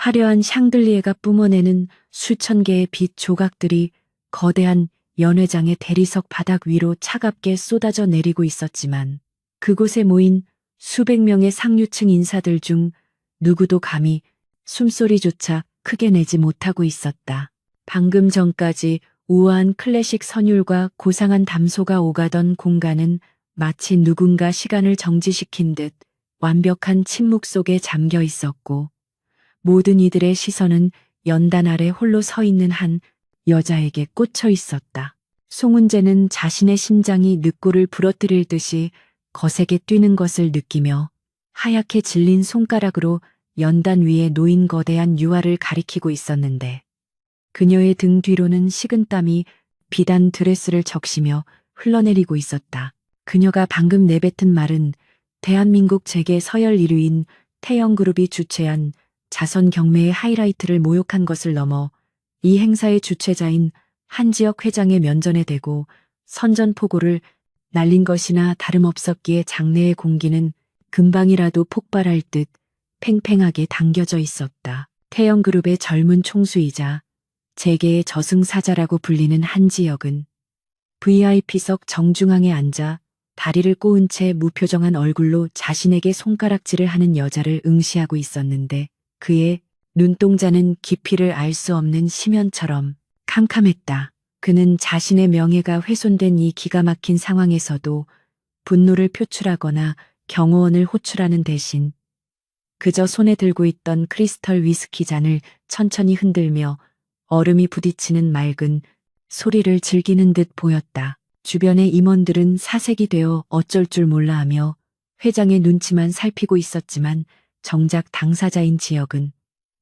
화려한 샹들리에가 뿜어내는 수천 개의 빛 조각들이 거대한 연회장의 대리석 바닥 위로 차갑게 쏟아져 내리고 있었지만 그곳에 모인 수백 명의 상류층 인사들 중 누구도 감히 숨소리조차 크게 내지 못하고 있었다. 방금 전까지 우아한 클래식 선율과 고상한 담소가 오가던 공간은 마치 누군가 시간을 정지시킨 듯 완벽한 침묵 속에 잠겨 있었고 모든 이들의 시선은 연단 아래 홀로 서 있는 한 여자에게 꽂혀 있었다. 송은재는 자신의 심장이 늑골을 부러뜨릴 듯이 거세게 뛰는 것을 느끼며 하얗게 질린 손가락으로 연단 위에 놓인 거대한 유화를 가리키고 있었는데 그녀의 등 뒤로는 식은땀이 비단 드레스를 적시며 흘러내리고 있었다. 그녀가 방금 내뱉은 말은 대한민국 재계 서열 1위인 태영그룹이 주최한 자선 경매의 하이라이트를 모욕한 것을 넘어 이 행사의 주최자인 한지혁 회장의 면전에 대고 선전포고를 날린 것이나 다름없었기에 장내의 공기는 금방이라도 폭발할 듯 팽팽하게 당겨져 있었다. 태영그룹의 젊은 총수이자 재계의 저승사자라고 불리는 한지혁은 VIP석 정중앙에 앉아 다리를 꼬은 채 무표정한 얼굴로 자신에게 손가락질을 하는 여자를 응시하고 있었는데 그의 눈동자는 깊이를 알 수 없는 심연처럼 캄캄했다. 그는 자신의 명예가 훼손된 이 기가 막힌 상황에서도 분노를 표출하거나 경호원을 호출하는 대신 그저 손에 들고 있던 크리스털 위스키 잔을 천천히 흔들며 얼음이 부딪히는 맑은 소리를 즐기는 듯 보였다. 주변의 임원들은 사색이 되어 어쩔 줄 몰라 하며 회장의 눈치만 살피고 있었지만 정작 당사자인 지혁은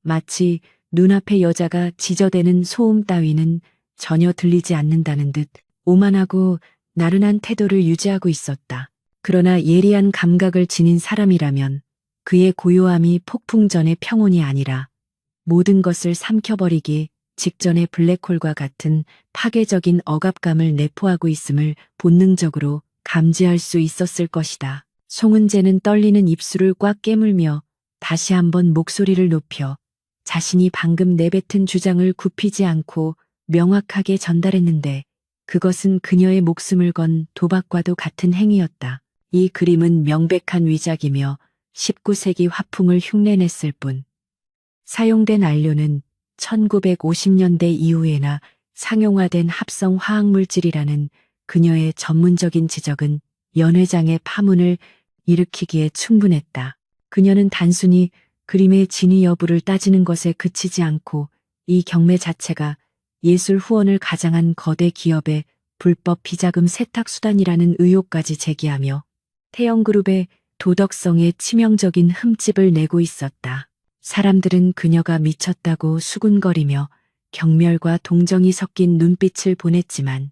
마치 눈앞의 여자가 지저대는 소음 따위는 전혀 들리지 않는다는 듯 오만하고 나른한 태도를 유지하고 있었다. 그러나 예리한 감각을 지닌 사람이라면 그의 고요함이 폭풍 전의 평온이 아니라 모든 것을 삼켜버리기 직전의 블랙홀과 같은 파괴적인 억압감을 내포하고 있음을 본능적으로 감지할 수 있었을 것이다. 송은재는 떨리는 입술을 꽉 깨물며 다시 한번 목소리를 높여 자신이 방금 내뱉은 주장을 굽히지 않고 명확하게 전달했는데 그것은 그녀의 목숨을 건 도박과도 같은 행위였다. 이 그림은 명백한 위작이며 19세기 화풍을 흉내냈을 뿐 사용된 안료는 1950년대 이후에나 상용화된 합성 화학물질이라는 그녀의 전문적인 지적은 연 회장의 파문을 일으키기에 충분했다. 그녀는 단순히 그림의 진위 여부를 따지는 것에 그치지 않고 이 경매 자체가 예술 후원을 가장한 거대 기업의 불법 비자금 세탁 수단이라는 의혹까지 제기하며 태영그룹의 도덕성에 치명적인 흠집을 내고 있었다. 사람들은 그녀가 미쳤다고 수군거리며 경멸과 동정이 섞인 눈빛을 보냈지만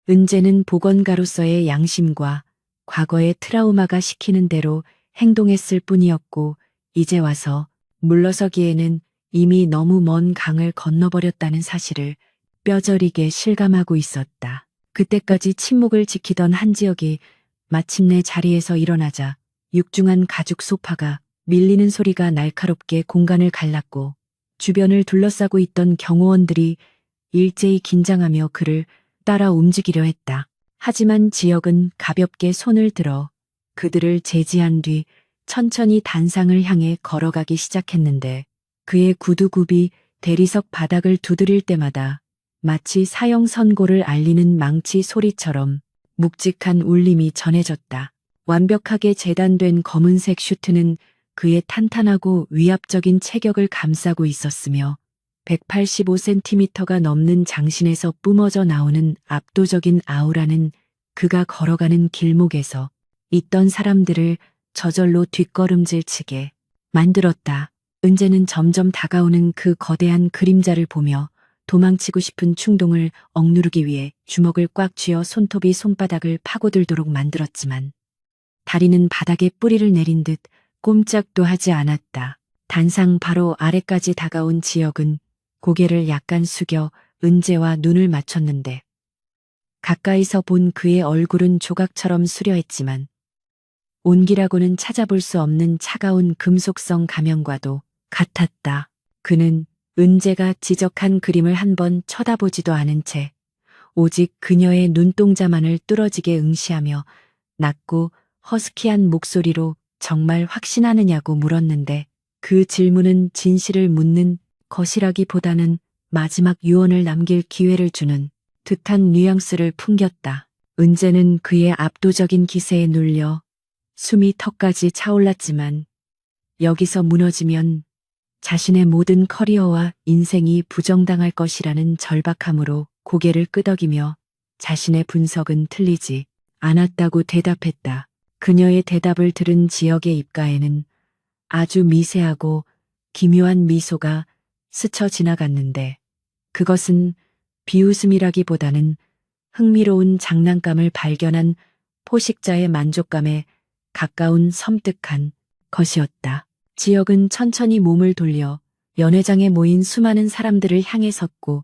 은재는 보건가로서의 양심과 과거의 트라우마가 시키는 대로 행동했을 뿐이었고 이제 와서 물러서기에는 이미 너무 먼 강을 건너버렸다는 사실을 뼈저리게 실감하고 있었다. 그때까지 침묵을 지키던 한지혁이 마침내 자리에서 일어나자 육중한 가죽 소파가 밀리는 소리가 날카롭게 공간을 갈랐고 주변을 둘러싸고 있던 경호원들이 일제히 긴장하며 그를 따라 움직이려 했다. 하지만 지혁은 가볍게 손을 들어 그들을 제지한 뒤 천천히 단상을 향해 걸어가기 시작했는데 그의 구두굽이 대리석 바닥을 두드릴 때마다 마치 사형 선고를 알리는 망치 소리처럼 묵직한 울림이 전해졌다. 완벽하게 재단된 검은색 슈트는 그의 탄탄하고 위압적인 체격을 감싸고 있었으며 185cm가 넘는 장신에서 뿜어져 나오는 압도적인 아우라는 그가 걸어가는 길목에서 있던 사람들을 저절로 뒷걸음질 치게 만들었다. 은재는 점점 다가오는 그 거대한 그림자를 보며 도망치고 싶은 충동을 억누르기 위해 주먹을 꽉 쥐어 손톱이 손바닥을 파고들도록 만들었지만 다리는 바닥에 뿌리를 내린 듯 꼼짝도 하지 않았다. 단상 바로 아래까지 다가온 지혁은 고개를 약간 숙여 은재와 눈을 맞췄는데 가까이서 본 그의 얼굴은 조각처럼 수려했지만 온기라고는 찾아볼 수 없는 차가운 금속성 가면과도 같았다. 그는 은재가 지적한 그림을 한 번 쳐다보지도 않은 채 오직 그녀의 눈동자만을 뚫어지게 응시하며 낮고 허스키한 목소리로 정말 확신하느냐고 물었는데 그 질문은 진실을 묻는 것이라기보다는 마지막 유언을 남길 기회를 주는 듯한 뉘앙스를 풍겼다. 은재는 그의 압도적인 기세에 눌려 숨이 턱까지 차올랐지만 여기서 무너지면 자신의 모든 커리어와 인생이 부정당할 것이라는 절박함으로 고개를 끄덕이며 자신의 분석은 틀리지 않았다고 대답했다. 그녀의 대답을 들은 지역의 입가에는 아주 미세하고 기묘한 미소가 스쳐 지나갔는데 그것은 비웃음이라기보다는 흥미로운 장난감을 발견한 포식자의 만족감에 가까운 섬뜩한 것이었다. 지역은 천천히 몸을 돌려 연회장에 모인 수많은 사람들을 향해 섰고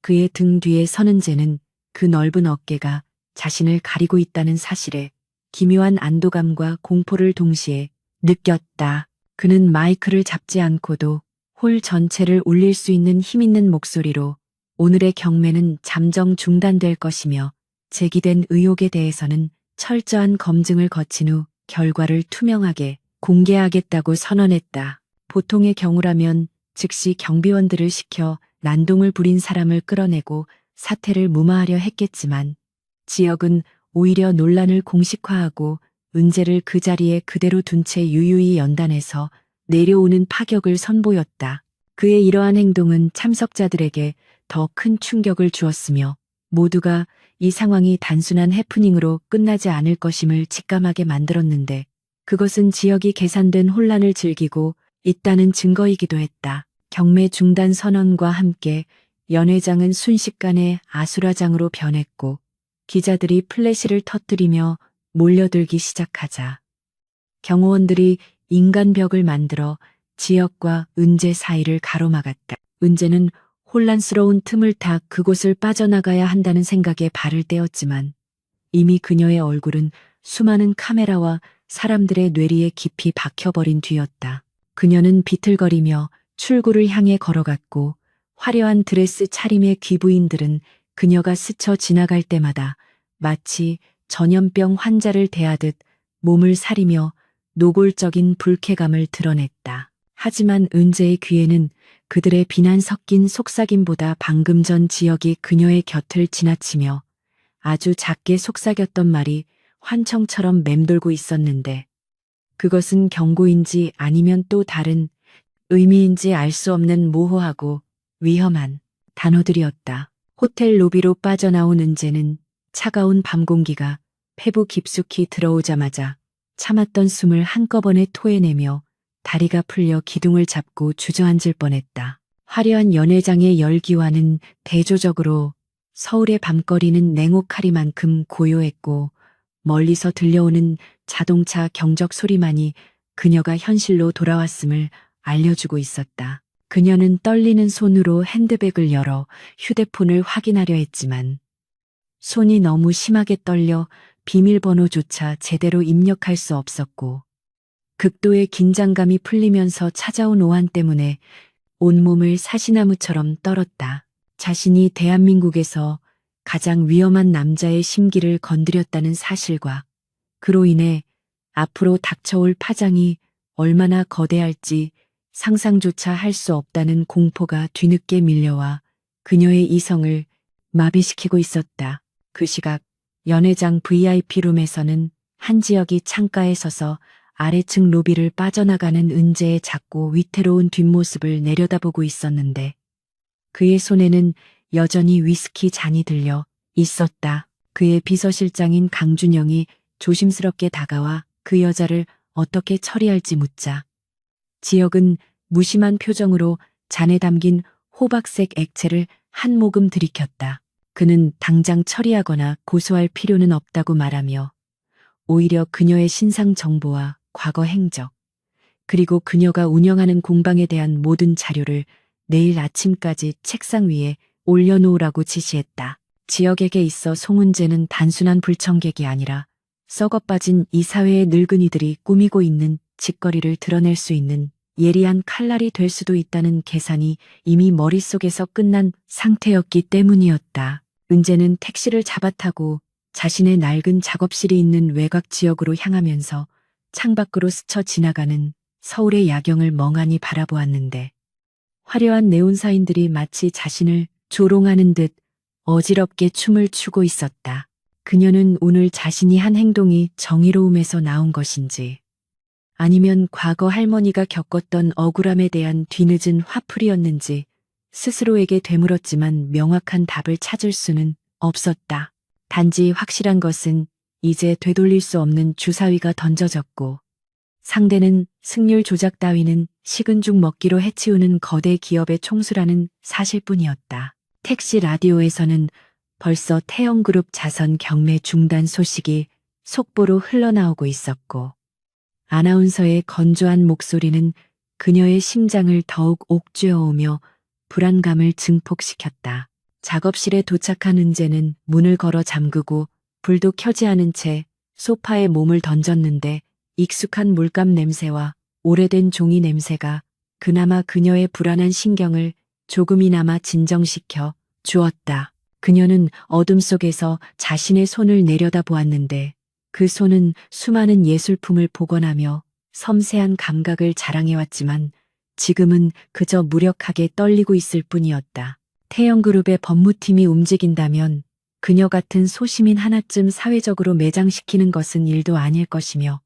그의 등 뒤에 선은재는 그 넓은 어깨가 자신을 가리고 있다는 사실에 기묘한 안도감과 공포를 동시에 느꼈다. 그는 마이크를 잡지 않고도 홀 전체를 울릴 수 있는 힘있는 목소리로 오늘의 경매는 잠정 중단될 것이며 제기된 의혹에 대해서는 철저한 검증을 거친 후 결과를 투명하게 공개하겠다고 선언했다. 보통의 경우라면 즉시 경비원들을 시켜 난동을 부린 사람을 끌어내고 사태를 무마하려 했겠지만 지역은 오히려 논란을 공식화하고 은재를 그 자리에 그대로 둔 채 유유히 연단해서 내려오는 파격을 선보였다. 그의 이러한 행동은 참석자들에게 더 큰 충격을 주었으며 모두가 이 상황이 단순한 해프닝으로 끝나지 않을 것임을 직감하게 만들었는데 그것은 지역이 계산된 혼란을 즐기고 있다는 증거이기도 했다. 경매 중단 선언과 함께 연회장은 순식간에 아수라장으로 변했고 기자들이 플래시를 터뜨리며 몰려들기 시작하자 경호원들이 인간벽을 만들어 지역과 은재 사이를 가로막았다. 은재는 혼란스러운 틈을 타 그곳을 빠져나가야 한다는 생각에 발을 떼었지만 이미 그녀의 얼굴은 수많은 카메라와 사람들의 뇌리에 깊이 박혀버린 뒤였다. 그녀는 비틀거리며 출구를 향해 걸어갔고 화려한 드레스 차림의 귀부인들은 그녀가 스쳐 지나갈 때마다 마치 전염병 환자를 대하듯 몸을 사리며 노골적인 불쾌감을 드러냈다. 하지만 은재의 귀에는 그들의 비난 섞인 속삭임보다 방금 전 지역이 그녀의 곁을 지나치며 아주 작게 속삭였던 말이 환청처럼 맴돌고 있었는데 그것은 경고인지 아니면 또 다른 의미인지 알 수 없는 모호하고 위험한 단어들이었다. 호텔 로비로 빠져나온 은재는 차가운 밤 공기가 폐부 깊숙이 들어오자마자 참았던 숨을 한꺼번에 토해내며 다리가 풀려 기둥을 잡고 주저앉을 뻔했다. 화려한 연회장의 열기와는 대조적으로 서울의 밤거리는 냉혹하리만큼 고요했고 멀리서 들려오는 자동차 경적 소리만이 그녀가 현실로 돌아왔음을 알려주고 있었다. 그녀는 떨리는 손으로 핸드백을 열어 휴대폰을 확인하려 했지만 손이 너무 심하게 떨려 비밀번호조차 제대로 입력할 수 없었고 극도의 긴장감이 풀리면서 찾아온 오한 때문에 온몸을 사시나무처럼 떨었다. 자신이 대한민국에서 가장 위험한 남자의 심기를 건드렸다는 사실과 그로 인해 앞으로 닥쳐올 파장이 얼마나 거대할지 상상조차 할 수 없다는 공포가 뒤늦게 밀려와 그녀의 이성을 마비시키고 있었다. 그 시각 연회장 VIP룸에서는 한지혁이 창가에 서서 아래층 로비를 빠져나가는 은재의 작고 위태로운 뒷모습을 내려다보고 있었는데 그의 손에는 여전히 위스키 잔이 들려 있었다. 그의 비서실장인 강준영이 조심스럽게 다가와 그 여자를 어떻게 처리할지 묻자 지역은 무심한 표정으로 잔에 담긴 호박색 액체를 한 모금 들이켰다. 그는 당장 처리하거나 고소할 필요는 없다고 말하며 오히려 그녀의 신상 정보와 과거 행적, 그리고 그녀가 운영하는 공방에 대한 모든 자료를 내일 아침까지 책상 위에 올려놓으라고 지시했다. 지역에게 있어 송은재는 단순한 불청객이 아니라 썩어빠진 이 사회의 늙은이들이 꾸미고 있는 짓거리를 드러낼 수 있는 예리한 칼날이 될 수도 있다는 계산이 이미 머릿속에서 끝난 상태였기 때문이었다. 은재는 택시를 잡아타고 자신의 낡은 작업실이 있는 외곽 지역으로 향하면서 창밖으로 스쳐 지나가는 서울의 야경을 멍하니 바라보았는데 화려한 네온사인들이 마치 자신을 조롱하는 듯 어지럽게 춤을 추고 있었다. 그녀는 오늘 자신이 한 행동이 정의로움에서 나온 것인지 아니면 과거 할머니가 겪었던 억울함에 대한 뒤늦은 화풀이였는지 스스로에게 되물었지만 명확한 답을 찾을 수는 없었다. 단지 확실한 것은 이제 되돌릴 수 없는 주사위가 던져졌고 상대는 승률 조작 따위는 식은 죽 먹기로 해치우는 거대 기업의 총수라는 사실뿐이었다. 택시 라디오에서는 벌써 태영그룹 자선 경매 중단 소식이 속보로 흘러나오고 있었고 아나운서의 건조한 목소리는 그녀의 심장을 더욱 옥죄어오며 불안감을 증폭시켰다. 작업실에 도착한 은재는 문을 걸어 잠그고 불도 켜지 않은 채 소파에 몸을 던졌는데 익숙한 물감 냄새와 오래된 종이 냄새가 그나마 그녀의 불안한 신경을 조금이나마 진정시켜 주었다. 그녀는 어둠 속에서 자신의 손을 내려다보았는데 그 손은 수많은 예술품을 복원하며 섬세한 감각을 자랑해왔지만 지금은 그저 무력하게 떨리고 있을 뿐이었다. 태영그룹의 법무팀이 움직인다면 그녀 같은 소시민 하나쯤 사회적으로 매장시키는 것은 일도 아닐 것이며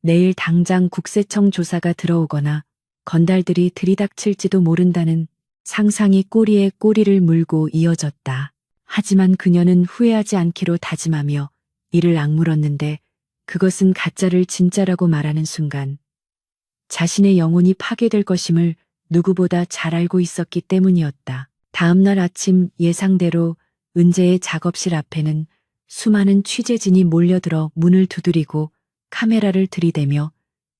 내일 당장 국세청 조사가 들어오거나 건달들이 들이닥칠지도 모른다는 상상이 꼬리에 꼬리를 물고 이어졌다. 하지만 그녀는 후회하지 않기로 다짐하며 이를 악물었는데 그것은 가짜를 진짜라고 말하는 순간 자신의 영혼이 파괴될 것임을 누구보다 잘 알고 있었기 때문이었다. 다음날 아침 예상대로 은재의 작업실 앞에는 수많은 취재진이 몰려들어 문을 두드리고 카메라를 들이대며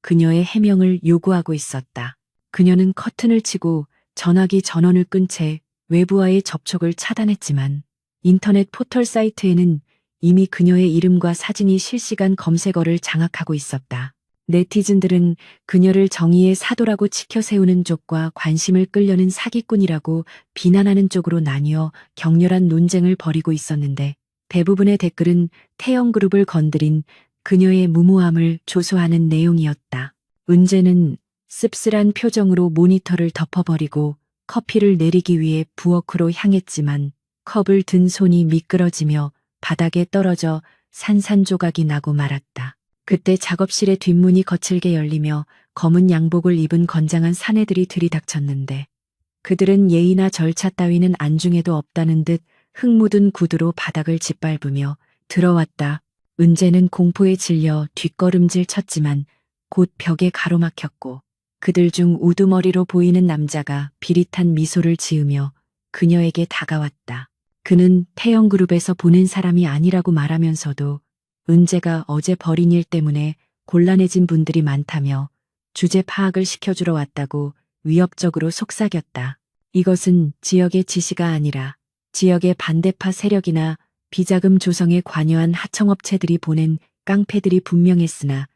그녀의 해명을 요구하고 있었다. 그녀는 커튼을 치고 전화기 전원을 끈 채 외부와의 접촉을 차단했지만 인터넷 포털 사이트에는 이미 그녀의 이름과 사진이 실시간 검색어를 장악하고 있었다. 네티즌들은 그녀를 정의의 사도라고 치켜세우는 쪽과 관심을 끌려는 사기꾼이라고 비난하는 쪽으로 나뉘어 격렬한 논쟁을 벌이고 있었는데 대부분의 댓글은 태영그룹을 건드린 그녀의 무모함을 조소하는 내용이었다. 은재는 씁쓸한 표정으로 모니터를 덮어버리고 커피를 내리기 위해 부엌으로 향했지만 컵을 든 손이 미끄러지며 바닥에 떨어져 산산조각이 나고 말았다. 그때 작업실의 뒷문이 거칠게 열리며 검은 양복을 입은 건장한 사내들이 들이닥쳤는데 그들은 예의나 절차 따위는 안중에도 없다는 듯 흙 묻은 구두로 바닥을 짓밟으며 들어왔다. 은재는 공포에 질려 뒷걸음질 쳤지만 곧 벽에 가로막혔고 그들 중 우두머리로 보이는 남자가 비릿한 미소를 지으며 그녀에게 다가왔다. 그는 태영그룹에서 보낸 사람이 아니라고 말하면서도 은재가 어제 벌인 일 때문에 곤란해진 분들이 많다며 주제 파악을 시켜주러 왔다고 위협적으로 속삭였다. 이것은 지역의 지시가 아니라 지역의 반대파 세력이나 비자금 조성에 관여한 하청업체들이 보낸 깡패들이 분명했으나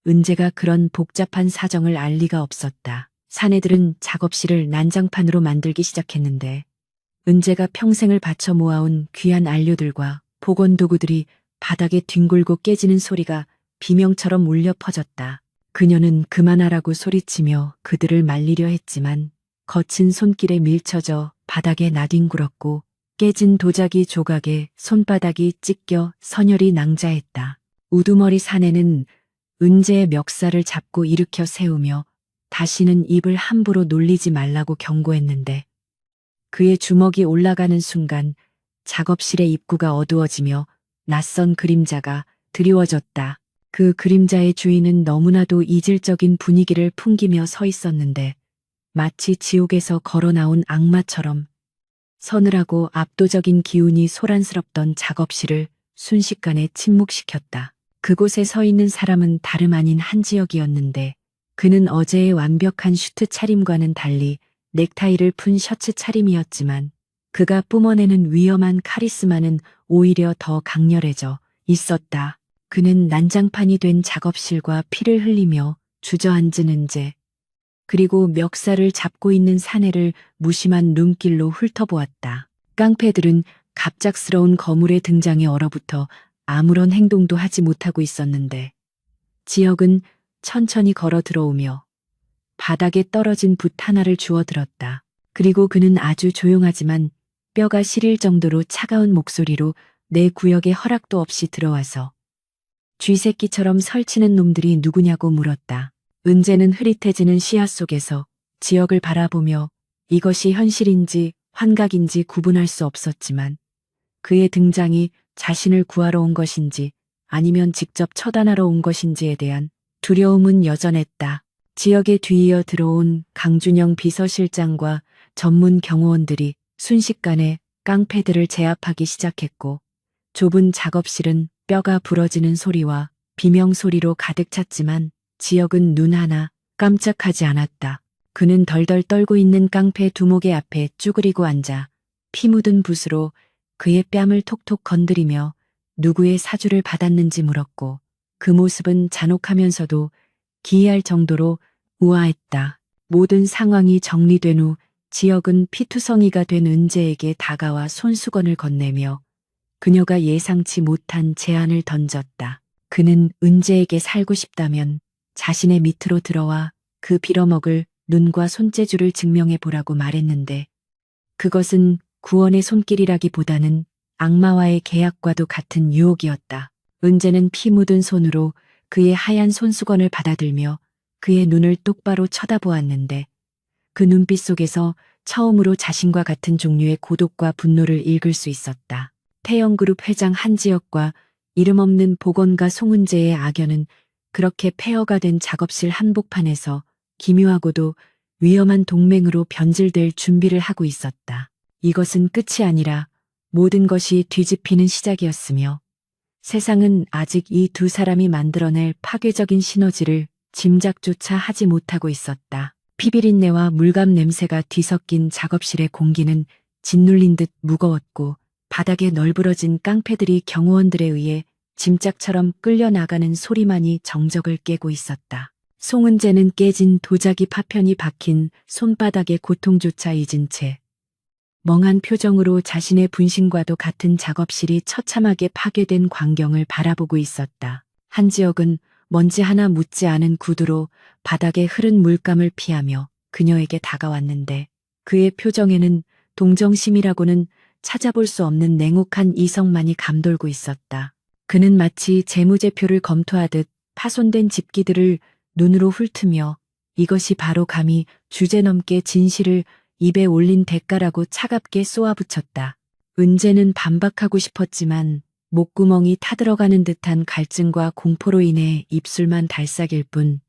은재가 그런 복잡한 사정을 알 리가 없었다. 사내들은 작업실을 난장판으로 만들기 시작했는데 은재가 평생을 바쳐 모아온 귀한 안료들과 복원 도구들이 바닥에 뒹굴고 깨지는 소리가 비명처럼 울려 퍼졌다. 그녀는 그만하라고 소리치며 그들을 말리려 했지만 거친 손길에 밀쳐져 바닥에 나뒹굴었고 깨진 도자기 조각에 손바닥이 찢겨 선혈이 낭자했다. 우두머리 사내는 은재의 멱살을 잡고 일으켜 세우며 다시는 입을 함부로 놀리지 말라고 경고했는데 그의 주먹이 올라가는 순간 작업실의 입구가 어두워지며 낯선 그림자가 드리워졌다. 그 그림자의 주인은 너무나도 이질적인 분위기를 풍기며 서 있었는데 마치 지옥에서 걸어 나온 악마처럼 서늘하고 압도적인 기운이 소란스럽던 작업실을 순식간에 침묵시켰다. 그곳에 서 있는 사람은 다름 아닌 한지혁이었는데 그는 어제의 완벽한 슈트 차림과는 달리 넥타이를 푼 셔츠 차림이었지만 그가 뿜어내는 위험한 카리스마는 오히려 더 강렬해져 있었다. 그는 난장판이 된 작업실과 피를 흘리며 주저앉은 은재 그리고 멱살을 잡고 있는 사내를 무심한 눈길로 훑어보았다. 깡패들은 갑작스러운 거물의 등장에 얼어붙어 아무런 행동도 하지 못하고 있었는데 지역은 천천히 걸어 들어오며 바닥에 떨어진 붓 하나를 주워 들었다. 그리고 그는 아주 조용하지만 뼈가 시릴 정도로 차가운 목소리로 내 구역에 허락도 없이 들어와서 쥐새끼처럼 설치는 놈들이 누구냐고 물었다. 은재는 흐릿해지는 시야 속에서 지역을 바라보며 이것이 현실인지 환각인지 구분할 수 없었지만 그의 등장이 자신을 구하러 온 것인지 아니면 직접 처단하러 온 것인지에 대한 두려움은 여전했다. 지역에 뒤이어 들어온 강준영 비서실장과 전문 경호원들이 순식간에 깡패들을 제압하기 시작했고 좁은 작업실은 뼈가 부러지는 소리와 비명 소리로 가득 찼지만 지역은 눈 하나 깜짝하지 않았다. 그는 덜덜 떨고 있는 깡패 두목의 앞에 쭈그리고 앉아 피 묻은 붓으로 그의 뺨을 톡톡 건드리며 누구의 사주를 받았는지 물었고 그 모습은 잔혹하면서도 기이할 정도로 우아했다. 모든 상황이 정리된 후 지역은 피투성이가 된 은재에게 다가와 손수건을 건네며 그녀가 예상치 못한 제안을 던졌다. 그는 은재에게 살고 싶다면 자신의 밑으로 들어와 그 빌어먹을 눈과 손재주를 증명해 보라고 말했는데 그것은 구원의 손길이라기보다는 악마와의 계약과도 같은 유혹이었다. 은재는 피 묻은 손으로 그의 하얀 손수건을 받아들며 그의 눈을 똑바로 쳐다보았는데 그 눈빛 속에서 처음으로 자신과 같은 종류의 고독과 분노를 읽을 수 있었다. 태영그룹 회장 한지혁과 이름 없는 보건가 송은재의 악연은 그렇게 폐허가 된 작업실 한복판에서 기묘하고도 위험한 동맹으로 변질될 준비를 하고 있었다. 이것은 끝이 아니라 모든 것이 뒤집히는 시작이었으며 세상은 아직 이 두 사람이 만들어낼 파괴적인 시너지를 짐작조차 하지 못하고 있었다. 피비린내와 물감 냄새가 뒤섞인 작업실의 공기는 짓눌린 듯 무거웠고 바닥에 널브러진 깡패들이 경호원들에 의해 짐짝처럼 끌려나가는 소리만이 정적을 깨고 있었다. 송은재는 깨진 도자기 파편이 박힌 손바닥의 고통조차 잊은 채 멍한 표정으로 자신의 분신과도 같은 작업실이 처참하게 파괴된 광경을 바라보고 있었다. 한지혁은 먼지 하나 묻지 않은 구두로 바닥에 흐른 물감을 피하며 그녀에게 다가왔는데 그의 표정에는 동정심이라고는 찾아볼 수 없는 냉혹한 이성만이 감돌고 있었다. 그는 마치 재무제표를 검토하듯 파손된 집기들을 눈으로 훑으며 이것이 바로 감히 주제넘게 진실을 입에 올린 대가라고 차갑게 쏘아붙였다. 은재는 반박하고 싶었지만 목구멍이 타들어가는 듯한 갈증과 공포로 인해 입술만 달싹일 뿐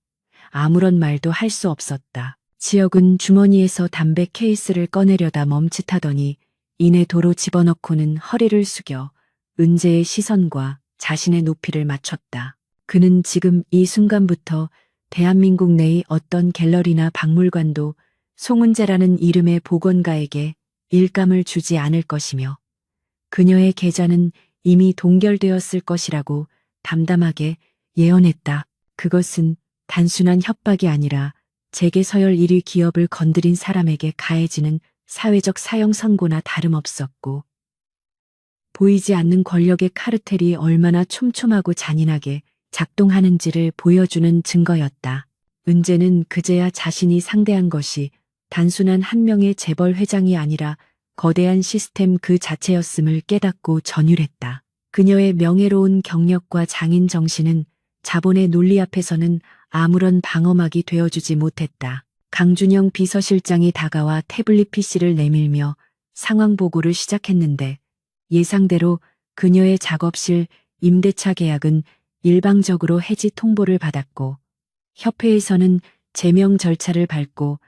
아무런 말도 할 수 없었다. 지역은 주머니에서 담배 케이스를 꺼내려다 멈칫하더니 이내 도로 집어넣고는 허리를 숙여 은재의 시선과 자신의 높이를 맞췄다. 그는 지금 이 순간부터 대한민국 내의 어떤 갤러리나 박물관도 송은재라는 이름의 보건가에게 일감을 주지 않을 것이며 그녀의 계좌는 이미 동결되었을 것이라고 담담하게 예언했다. 그것은 단순한 협박이 아니라 재계 서열 1위 기업을 건드린 사람에게 가해지는 사회적 사형 선고나 다름없었고 보이지 않는 권력의 카르텔이 얼마나 촘촘하고 잔인하게 작동하는지를 보여주는 증거였다. 은재는 그제야 자신이 상대한 것이 단순한 한 명의 재벌 회장이 아니라 거대한 시스템 그 자체였음을 깨닫고 전율했다. 그녀의 명예로운 경력과 장인 정신은 자본의 논리 앞에서는 아무런 방어막이 되어주지 못했다. 강준영 비서실장이 다가와 태블릿 PC를 내밀며 상황 보고를 시작했는데 예상대로 그녀의 작업실 임대차 계약은 일방적으로 해지 통보를 받았고 협회에서는 제명 절차를 밟고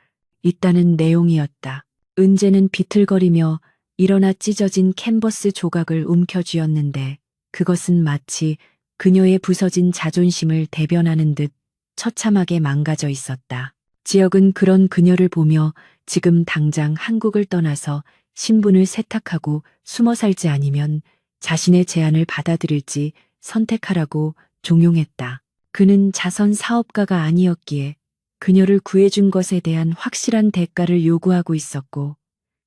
있다는 내용이었다. 은재는 비틀거리며 일어나 찢어진 캔버스 조각을 움켜쥐었는데 그것은 마치 그녀의 부서진 자존심을 대변하는 듯 처참하게 망가져 있었다. 지역은 그런 그녀를 보며 지금 당장 한국을 떠나서 신분을 세탁하고 숨어 살지 아니면 자신의 제안을 받아들일지 선택하라고 종용했다. 그는 자선 사업가가 아니었기에 그녀를 구해준 것에 대한 확실한 대가를 요구하고 있었고,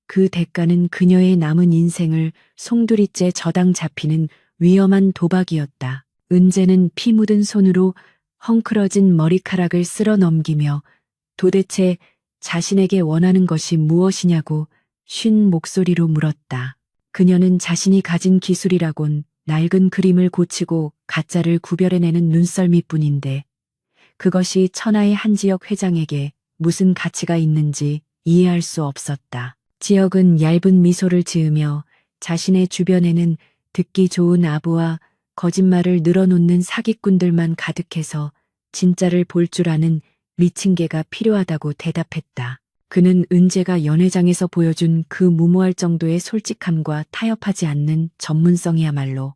그 대가는 그녀의 남은 인생을 송두리째 저당 잡히는 위험한 도박이었다. 은재는 피 묻은 손으로 헝클어진 머리카락을 쓸어 넘기며 도대체 자신에게 원하는 것이 무엇이냐고 쉰 목소리로 물었다. 그녀는 자신이 가진 기술이라곤 낡은 그림을 고치고 가짜를 구별해내는 눈썰미뿐인데 그것이 천하의 한지역 회장에게 무슨 가치가 있는지 이해할 수 없었다. 지역은 얇은 미소를 지으며 자신의 주변에는 듣기 좋은 아부와 거짓말을 늘어놓는 사기꾼들만 가득해서 진짜를 볼 줄 아는 미친 개가 필요하다고 대답했다. 그는 은재가 연회장에서 보여준 그 무모할 정도의 솔직함과 타협하지 않는 전문성이야말로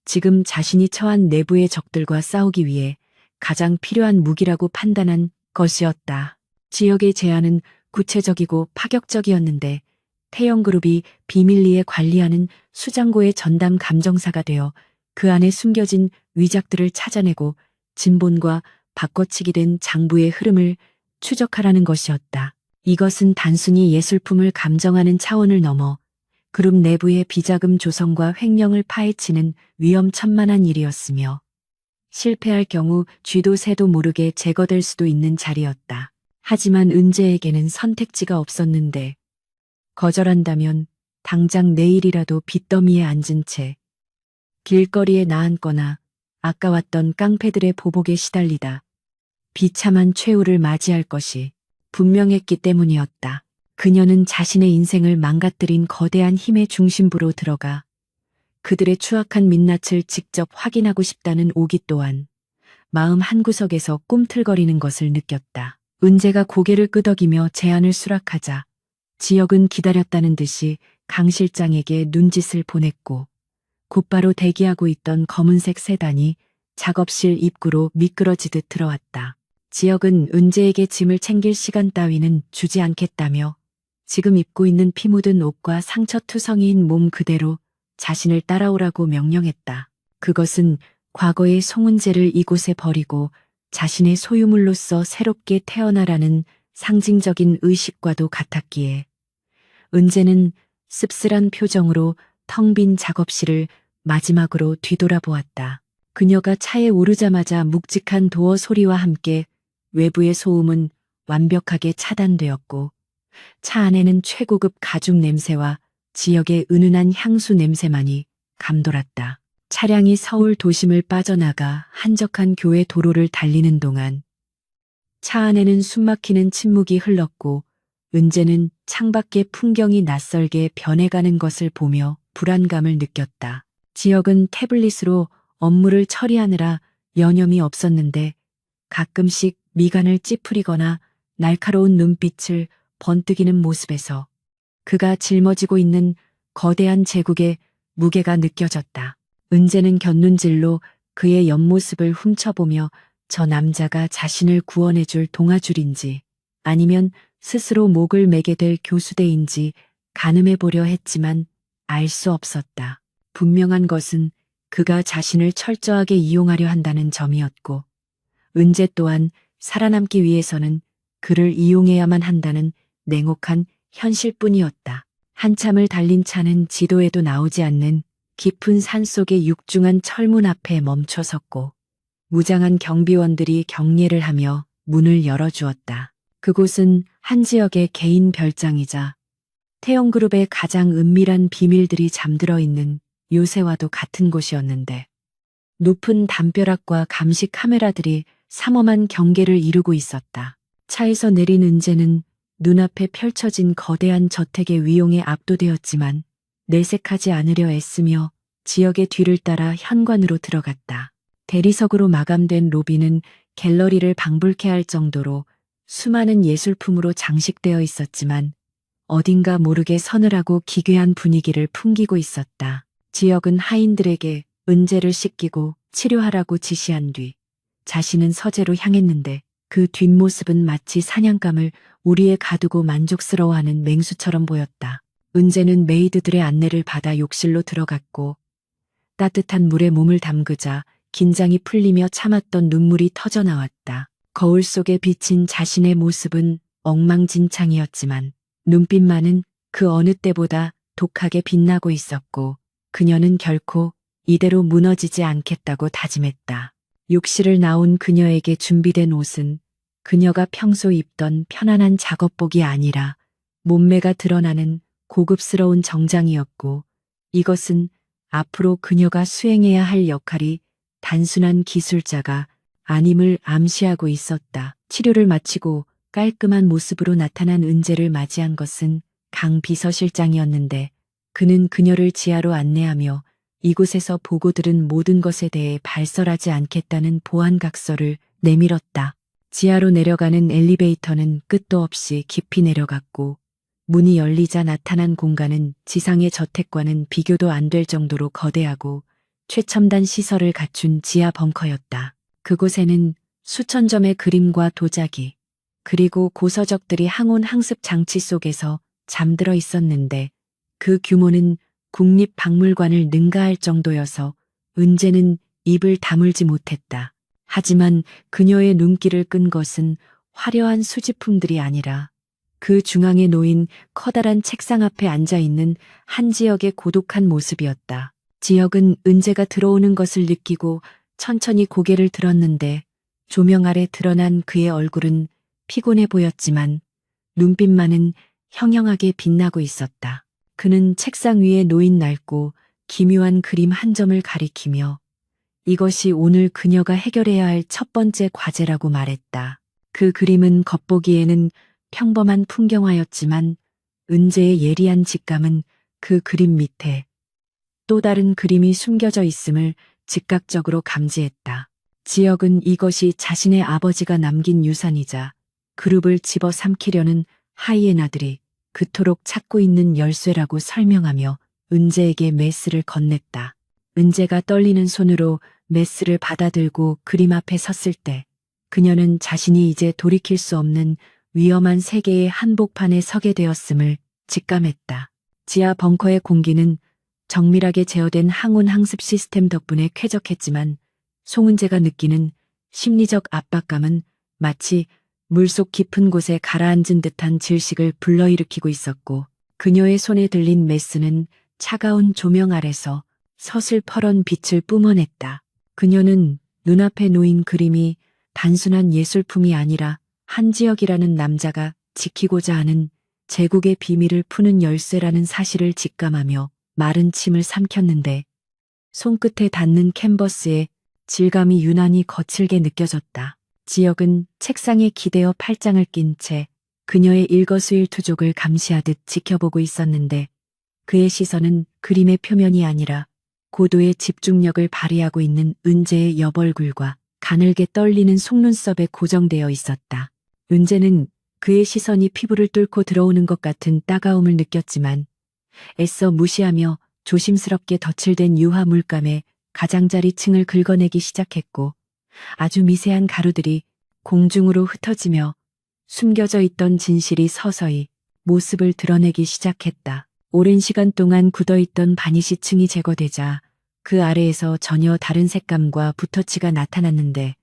지금 자신이 처한 내부의 적들과 싸우기 위해 가장 필요한 무기라고 판단한 것이었다. 지역의 제안은 구체적이고 파격적이었는데 태영그룹이 비밀리에 관리하는 수장고의 전담 감정사가 되어 그 안에 숨겨진 위작들을 찾아내고 진본과 바꿔치기 된 장부의 흐름을 추적하라는 것이었다. 이것은 단순히 예술품을 감정하는 차원을 넘어 그룹 내부의 비자금 조성과 횡령을 파헤치는 위험천만한 일이었으며 실패할 경우 쥐도 새도 모르게 제거될 수도 있는 자리였다. 하지만 은재에게는 선택지가 없었는데 거절한다면 당장 내일이라도 빚더미에 앉은 채 길거리에 나앉거나 아까웠던 깡패들의 보복에 시달리다 비참한 최후를 맞이할 것이 분명했기 때문이었다. 그녀는 자신의 인생을 망가뜨린 거대한 힘의 중심부로 들어가 그들의 추악한 민낯을 직접 확인하고 싶다는 오기 또한 마음 한구석에서 꿈틀거리는 것을 느꼈다. 은재가 고개를 끄덕이며 제안을 수락하자 지역은 기다렸다는 듯이 강 실장에게 눈짓을 보냈고 곧바로 대기하고 있던 검은색 세단이 작업실 입구로 미끄러지듯 들어왔다. 지역은 은재에게 짐을 챙길 시간 따위는 주지 않겠다며 지금 입고 있는 피 묻은 옷과 상처투성이인 몸 그대로 자신을 따라오라고 명령했다. 그것은 과거의 송은재를 이곳에 버리고 자신의 소유물로서 새롭게 태어나라는 상징적인 의식과도 같았기에 은재는 씁쓸한 표정으로 텅 빈 작업실을 마지막으로 뒤돌아보았다. 그녀가 차에 오르자마자 묵직한 도어 소리와 함께 외부의 소음은 완벽하게 차단되었고 차 안에는 최고급 가죽 냄새와 지역의 은은한 향수 냄새만이 감돌았다. 차량이 서울 도심을 빠져나가 한적한 교외 도로를 달리는 동안 차 안에는 숨막히는 침묵이 흘렀고 은재는 창밖의 풍경이 낯설게 변해가는 것을 보며 불안감을 느꼈다. 지역은 태블릿으로 업무를 처리하느라 여념이 없었는데 가끔씩 미간을 찌푸리거나 날카로운 눈빛을 번뜩이는 모습에서 그가 짊어지고 있는 거대한 제국의 무게가 느껴졌다. 은재는 곁눈질로 그의 옆모습을 훔쳐보며 저 남자가 자신을 구원해줄 동아줄인지 아니면 스스로 목을 매게 될 교수대인지 가늠해보려 했지만 알 수 없었다. 분명한 것은 그가 자신을 철저하게 이용하려 한다는 점이었고 은재 또한 살아남기 위해서는 그를 이용해야만 한다는 냉혹한 현실뿐이었다. 한참을 달린 차는 지도에도 나오지 않는 깊은 산속의 육중한 철문 앞에 멈춰섰고 무장한 경비원들이 경례를 하며 문을 열어주었다. 그곳은 한 지역의 개인 별장이자 태영그룹의 가장 은밀한 비밀들이 잠들어 있는 요새와도 같은 곳이었는데 높은 담벼락과 감시 카메라들이 삼엄한 경계를 이루고 있었다. 차에서 내린 은재는 눈앞에 펼쳐진 거대한 저택의 위용에 압도되었지만 내색하지 않으려 애쓰며 지역의 뒤를 따라 현관으로 들어갔다. 대리석으로 마감된 로비는 갤러리를 방불케 할 정도로 수많은 예술품으로 장식되어 있었지만 어딘가 모르게 서늘하고 기괴한 분위기를 풍기고 있었다. 지역은 하인들에게 은재를 씻기고 치료하라고 지시한 뒤 자신은 서재로 향했는데 그 뒷모습은 마치 사냥감을 우리에 가두고 만족스러워하는 맹수처럼 보였다. 은재는 메이드들의 안내를 받아 욕실로 들어갔고 따뜻한 물에 몸을 담그자 긴장이 풀리며 참았던 눈물이 터져나왔다. 거울 속에 비친 자신의 모습은 엉망진창이었지만 눈빛만은 그 어느 때보다 독하게 빛나고 있었고 그녀는 결코 이대로 무너지지 않겠다고 다짐했다. 욕실을 나온 그녀에게 준비된 옷은 그녀가 평소 입던 편안한 작업복이 아니라 몸매가 드러나는 고급스러운 정장이었고 이것은 앞으로 그녀가 수행해야 할 역할이 단순한 기술자가 아님을 암시하고 있었다. 치료를 마치고 깔끔한 모습으로 나타난 은재를 맞이한 것은 강 비서실장이었는데 그는 그녀를 지하로 안내하며 이곳에서 보고 들은 모든 것에 대해 발설하지 않겠다는 보안각서를 내밀었다. 지하로 내려가는 엘리베이터는 끝도 없이 깊이 내려갔고 문이 열리자 나타난 공간은 지상의 저택과는 비교도 안 될 정도로 거대하고 최첨단 시설을 갖춘 지하 벙커였다. 그곳에는 수천 점의 그림과 도자기, 그리고 고서적들이 항온항습 장치 속에서 잠들어 있었는데 그 규모는 국립박물관을 능가할 정도여서 은재는 입을 다물지 못했다. 하지만 그녀의 눈길을 끈 것은 화려한 수집품들이 아니라 그 중앙에 놓인 커다란 책상 앞에 앉아 있는 한지혁의 고독한 모습이었다. 지혁은 은재가 들어오는 것을 느끼고 천천히 고개를 들었는데 조명 아래 드러난 그의 얼굴은 피곤해 보였지만 눈빛만은 형형하게 빛나고 있었다. 그는 책상 위에 놓인 낡고 기묘한 그림 한 점을 가리키며 이것이 오늘 그녀가 해결해야 할 첫 번째 과제라고 말했다. 그 그림은 겉보기에는 평범한 풍경화였지만 은재의 예리한 직감은 그 그림 밑에 또 다른 그림이 숨겨져 있음을 즉각적으로 감지했다. 지혁은 이것이 자신의 아버지가 남긴 유산이자 그룹을 집어삼키려는 하이에나들이 그토록 찾고 있는 열쇠라고 설명하며 은재에게 메스를 건넸다. 은재가 떨리는 손으로 메스를 받아들고 그림 앞에 섰을 때 그녀는 자신이 이제 돌이킬 수 없는 위험한 세계의 한복판에 서게 되었음을 직감했다. 지하 벙커의 공기는 정밀하게 제어된 항온항습 시스템 덕분에 쾌적했지만 송은재가 느끼는 심리적 압박감은 마치 물속 깊은 곳에 가라앉은 듯한 질식을 불러일으키고 있었고 그녀의 손에 들린 메스는 차가운 조명 아래서 서슬퍼런 빛을 뿜어냈다. 그녀는 눈앞에 놓인 그림이 단순한 예술품이 아니라 한지혁이라는 남자가 지키고자 하는 제국의 비밀을 푸는 열쇠라는 사실을 직감하며 마른 침을 삼켰는데 손끝에 닿는 캔버스의 질감이 유난히 거칠게 느껴졌다. 지혁은 책상에 기대어 팔짱을 낀 채 그녀의 일거수일투족을 감시하듯 지켜보고 있었는데 그의 시선은 그림의 표면이 아니라 고도의 집중력을 발휘하고 있는 은재의 옆얼굴과 가늘게 떨리는 속눈썹에 고정되어 있었다. 은재는 그의 시선이 피부를 뚫고 들어오는 것 같은 따가움을 느꼈지만 애써 무시하며 조심스럽게 덧칠된 유화 물감에 가장자리 층을 긁어내기 시작했고 아주 미세한 가루들이 공중으로 흩어지며 숨겨져 있던 진실이 서서히 모습을 드러내기 시작했다. 오랜 시간 동안 굳어있던 바니시층이 제거되자 그 아래에서 전혀 다른 색감과 붓터치가 나타났는데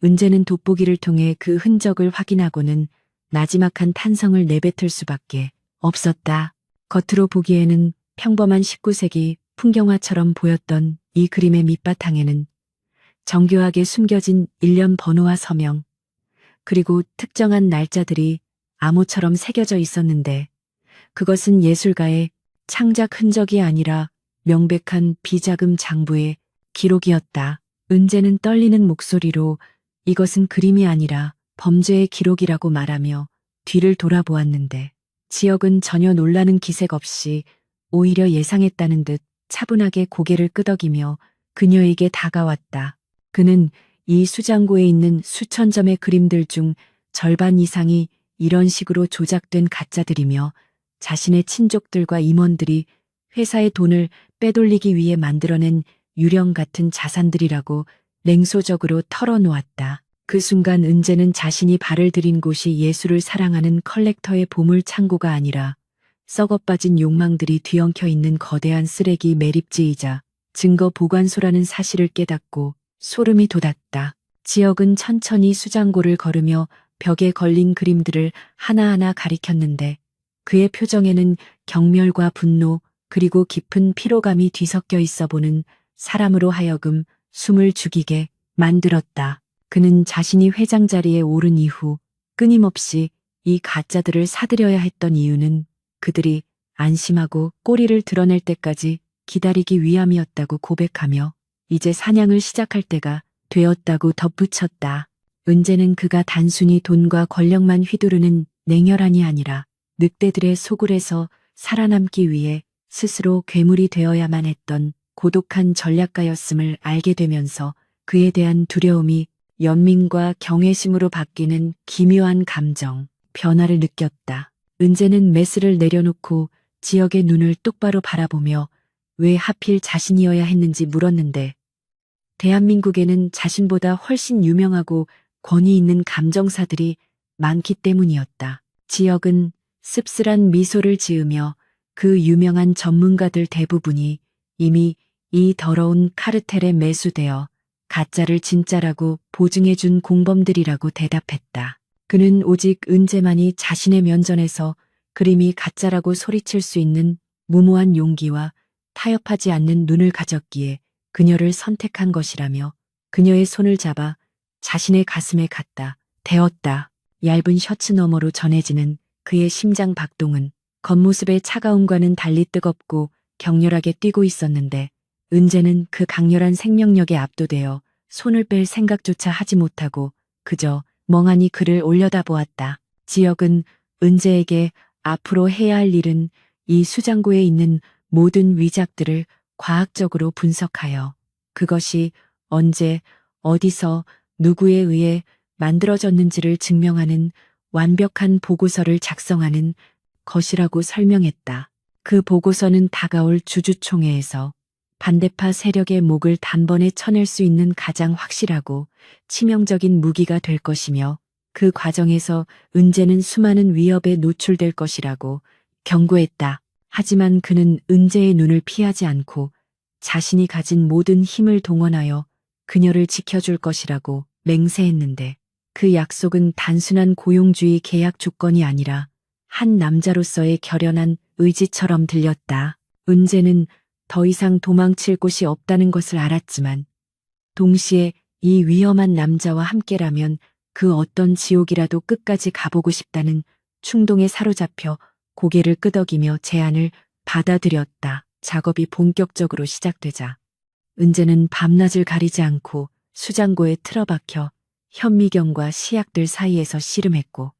은재는 돋보기를 통해 그 흔적을 확인하고는 나지막한 탄성을 내뱉을 수밖에 없었다. 겉으로 보기에는 평범한 19세기 풍경화처럼 보였던 이 그림의 밑바탕에는 정교하게 숨겨진 일련 번호와 서명, 그리고 특정한 날짜들이 암호처럼 새겨져 있었는데 그것은 예술가의 창작 흔적이 아니라 명백한 비자금 장부의 기록이었다. 은재는 떨리는 목소리로 이것은 그림이 아니라 범죄의 기록이라고 말하며 뒤를 돌아보았는데 지혁은 전혀 놀라는 기색 없이 오히려 예상했다는 듯 차분하게 고개를 끄덕이며 그녀에게 다가왔다. 그는 이 수장고에 있는 수천 점의 그림들 중 절반 이상이 이런 식으로 조작된 가짜들이며 자신의 친족들과 임원들이 회사의 돈을 빼돌리기 위해 만들어낸 유령 같은 자산들이라고 냉소적으로 털어놓았다. 그 순간 은재는 자신이 발을 들인 곳이 예술을 사랑하는 컬렉터의 보물 창고가 아니라 썩어빠진 욕망들이 뒤엉켜 있는 거대한 쓰레기 매립지이자 증거 보관소라는 사실을 깨닫고 소름이 돋았다. 지역은 천천히 수장고를 걸으며 벽에 걸린 그림들을 하나하나 가리켰는데 그의 표정에는 경멸과 분노 그리고 깊은 피로감이 뒤섞여 있어 보는 사람으로 하여금 숨을 죽이게 만들었다. 그는 자신이 회장 자리에 오른 이후 끊임없이 이 가짜들을 사들여야 했던 이유는 그들이 안심하고 꼬리를 드러낼 때까지 기다리기 위함이었다고 고백하며 이제 사냥을 시작할 때가 되었다고 덧붙였다. 은재는 그가 단순히 돈과 권력만 휘두르는 냉혈한이 아니라 늑대들의 소굴에서 살아남기 위해 스스로 괴물이 되어야만 했던 고독한 전략가였음을 알게 되면서 그에 대한 두려움이 연민과 경외심으로 바뀌는 기묘한 감정, 변화를 느꼈다. 은재는 메스를 내려놓고 지역의 눈을 똑바로 바라보며 왜 하필 자신이어야 했는지 물었는데 대한민국에는 자신보다 훨씬 유명하고 권위 있는 감정사들이 많기 때문이었다. 지역은 씁쓸한 미소를 지으며 그 유명한 전문가들 대부분이 이미 이 더러운 카르텔에 매수되어 가짜를 진짜라고 보증해준 공범들이라고 대답했다. 그는 오직 은재만이 자신의 면전에서 그림이 가짜라고 소리칠 수 있는 무모한 용기와 타협하지 않는 눈을 가졌기에 그녀를 선택한 것이라며 그녀의 손을 잡아 자신의 가슴에 갖다 대었다. 얇은 셔츠 너머로 전해지는 그의 심장 박동은 겉모습의 차가움과는 달리 뜨겁고 격렬하게 뛰고 있었는데 은재는 그 강렬한 생명력에 압도되어 손을 뺄 생각조차 하지 못하고 그저 멍하니 그를 올려다보았다. 지역은 은재에게 앞으로 해야 할 일은 이 수장고에 있는 모든 위작들을 과학적으로 분석하여 그것이 언제, 어디서, 누구에 의해 만들어졌는지를 증명하는 완벽한 보고서를 작성하는 것이라고 설명했다. 그 보고서는 다가올 주주총회에서 반대파 세력의 목을 단번에 쳐낼 수 있는 가장 확실하고 치명적인 무기가 될 것이며 그 과정에서 은재는 수많은 위협에 노출될 것이라고 경고했다. 하지만 그는 은재의 눈을 피하지 않고 자신이 가진 모든 힘을 동원하여 그녀를 지켜줄 것이라고 맹세했는데 그 약속은 단순한 고용주의 계약 조건이 아니라 한 남자로서의 결연한 의지처럼 들렸다. 은재는 더 이상 도망칠 곳이 없다는 것을 알았지만 동시에 이 위험한 남자와 함께라면 그 어떤 지옥이라도 끝까지 가보고 싶다는 충동에 사로잡혀 고개를 끄덕이며 제안을 받아들였다. 작업이 본격적으로 시작되자 은재는 밤낮을 가리지 않고 수장고에 틀어박혀 현미경과 시약들 사이에서 씨름했고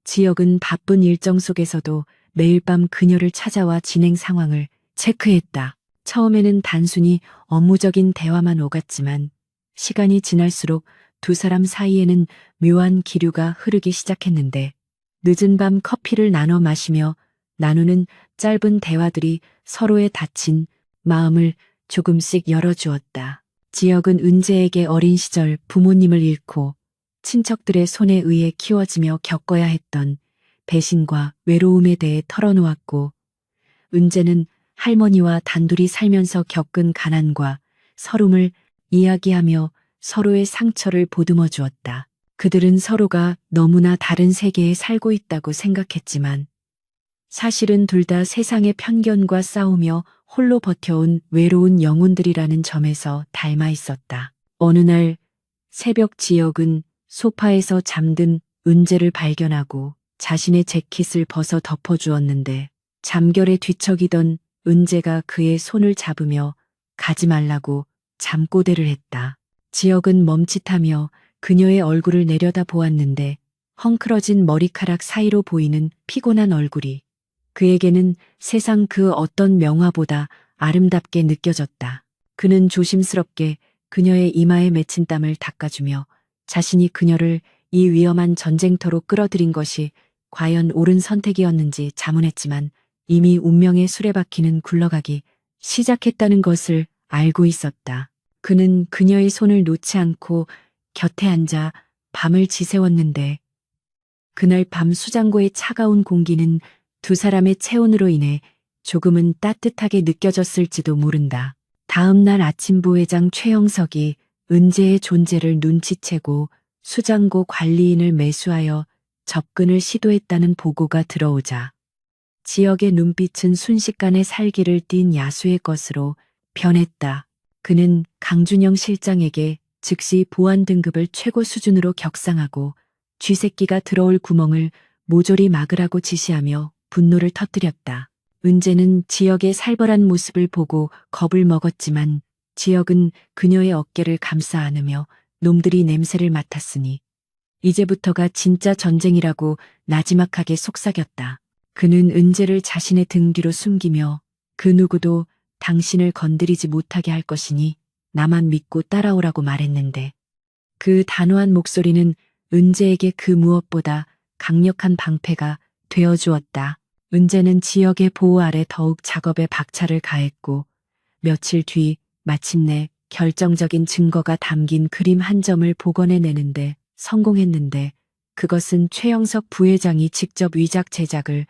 지역은 바쁜 일정 속에서도 매일 밤 그녀를 찾아와 진행 상황을 체크했다. 처음에는 단순히 업무적인 대화만 오갔지만 시간이 지날수록 두 사람 사이에는 묘한 기류가 흐르기 시작했는데 늦은 밤 커피를 나눠 마시며 나누는 짧은 대화들이 서로의 다친 마음을 조금씩 열어주었다. 지역은 은재에게 어린 시절 부모님을 잃고 친척들의 손에 의해 키워지며 겪어야 했던 배신과 외로움에 대해 털어놓았고 은재는 할머니와 단둘이 살면서 겪은 가난과 서름을 이야기하며 서로의 상처를 보듬어 주었다. 그들은 서로가 너무나 다른 세계에 살고 있다고 생각했지만 사실은 둘 다 세상의 편견과 싸우며 홀로 버텨온 외로운 영혼들이라는 점에서 닮아 있었다. 어느 날 새벽 지역은 소파에서 잠든 은재를 발견하고 자신의 재킷을 벗어 덮어주었는데 잠결에 뒤척이던 은재가 그의 손을 잡으며 가지 말라고 잠꼬대를 했다. 지역은 멈칫하며 그녀의 얼굴을 내려다 보았는데 헝클어진 머리카락 사이로 보이는 피곤한 얼굴이 그에게는 세상 그 어떤 명화보다 아름답게 느껴졌다. 그는 조심스럽게 그녀의 이마에 맺힌 땀을 닦아주며 자신이 그녀를 이 위험한 전쟁터로 끌어들인 것이 과연 옳은 선택이었는지 자문했지만 이미 운명의 수레바퀴는 굴러가기 시작했다는 것을 알고 있었다. 그는 그녀의 손을 놓지 않고 곁에 앉아 밤을 지새웠는데 그날 밤 수장고의 차가운 공기는 두 사람의 체온으로 인해 조금은 따뜻하게 느껴졌을지도 모른다. 다음 날 아침 부회장 최영석이 은재의 존재를 눈치채고 수장고 관리인을 매수하여 접근을 시도했다는 보고가 들어오자 지역의 눈빛은 순식간에 살기를 띤 야수의 것으로 변했다. 그는 강준영 실장에게 즉시 보안 등급을 최고 수준으로 격상하고 쥐새끼가 들어올 구멍을 모조리 막으라고 지시하며 분노를 터뜨렸다. 은재는 지역의 살벌한 모습을 보고 겁을 먹었지만 지역은 그녀의 어깨를 감싸 안으며 놈들이 냄새를 맡았으니 이제부터가 진짜 전쟁이라고 나지막하게 속삭였다. 그는 은재를 자신의 등 뒤로 숨기며 그 누구도 당신을 건드리지 못하게 할 것이니 나만 믿고 따라오라고 말했는데 그 단호한 목소리는 은재에게 그 무엇보다 강력한 방패가 되어주었다. 은재는 지역의 보호 아래 더욱 작업에 박차를 가했고 며칠 뒤 마침내 결정적인 증거가 담긴 그림 한 점을 복원해내는데 성공했는데 그것은 최영석 부회장이 직접 위작 제작을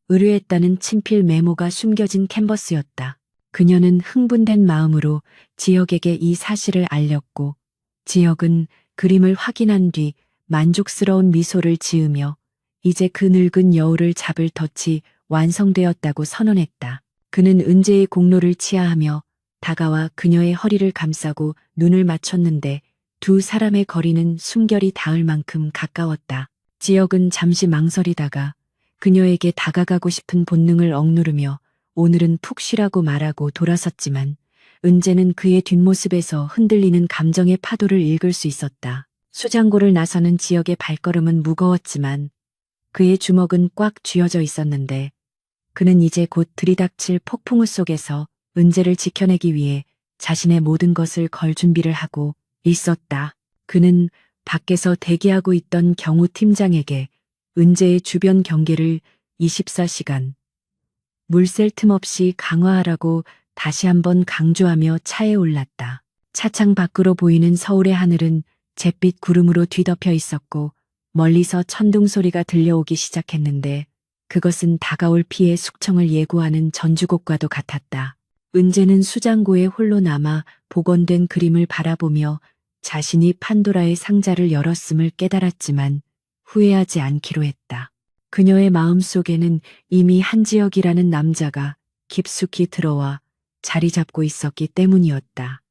의뢰했다는 친필 메모가 숨겨진 캔버스였다. 그녀는 흥분된 마음으로 지역에게 이 사실을 알렸고 지역은 그림을 확인한 뒤 만족스러운 미소를 지으며 이제 그 늙은 여우를 잡을 덫이 완성되었다고 선언했다. 그는 은재의 공로를 치하하며 다가와 그녀의 허리를 감싸고 눈을 맞췄는데 두 사람의 거리는 숨결이 닿을 만큼 가까웠다. 지역은 잠시 망설이다가 그녀에게 다가가고 싶은 본능을 억누르며 오늘은 푹 쉬라고 말하고 돌아섰지만 은재는 그의 뒷모습에서 흔들리는 감정의 파도를 읽을 수 있었다. 수장고를 나서는 지역의 발걸음은 무거웠지만 그의 주먹은 꽉 쥐어져 있었는데 그는 이제 곧 들이닥칠 폭풍우 속에서 은재를 지켜내기 위해 자신의 모든 것을 걸 준비를 하고 있었다. 그는 밖에서 대기하고 있던 경호팀장에게 은재의 주변 경계를 24시간 물 셀 틈 없이 강화하라고 다시 한번 강조하며 차에 올랐다. 차창 밖으로 보이는 서울의 하늘은 잿빛 구름으로 뒤덮여 있었고 멀리서 천둥 소리가 들려오기 시작했는데 그것은 다가올 피해 숙청을 예고하는 전주곡과도 같았다. 은재는 수장고에 홀로 남아 복원된 그림을 바라보며 자신이 판도라의 상자를 열었음을 깨달았지만 후회하지 않기로 했다. 그녀의 마음속에는 이미 한지혁이라는 남자가 깊숙이 들어와 자리 잡고 있었기 때문이었다.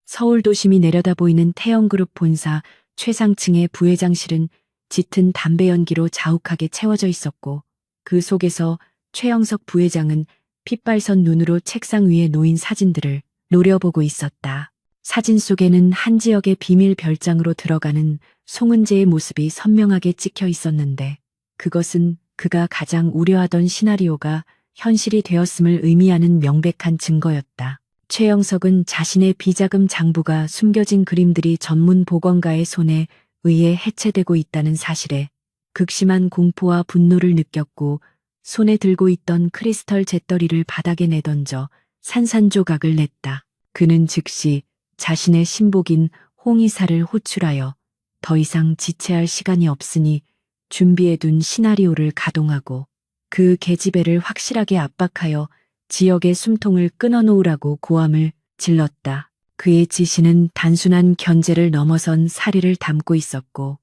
서울 도심이 내려다 보이는 태영그룹 본사 최상층의 부회장실은 짙은 담배 연기로 자욱하게 채워져 있었고 그 속에서 최영석 부회장은 핏발선 눈으로 책상 위에 놓인 사진들을 노려보고 있었다. 사진 속에는 한지혁의 비밀 별장으로 들어가는 송은재의 모습이 선명하게 찍혀 있었는데 그것은 그가 가장 우려하던 시나리오가 현실이 되었음을 의미하는 명백한 증거였다. 최영석은 자신의 비자금 장부가 숨겨진 그림들이 전문 복원가의 손에 의해 해체되고 있다는 사실에 극심한 공포와 분노를 느꼈고 손에 들고 있던 크리스털 잿더리를 바닥에 내던져 산산조각을 냈다. 그는 즉시 자신의 신복인 홍의사를 호출하여 더 이상 지체할 시간이 없으니 준비해둔 시나리오를 가동하고 그 계집애를 확실하게 압박하여 지역의 숨통을 끊어놓으라고 고함을 질렀다. 그의 지시는 단순한 견제를 넘어선 사리를 담고 있었고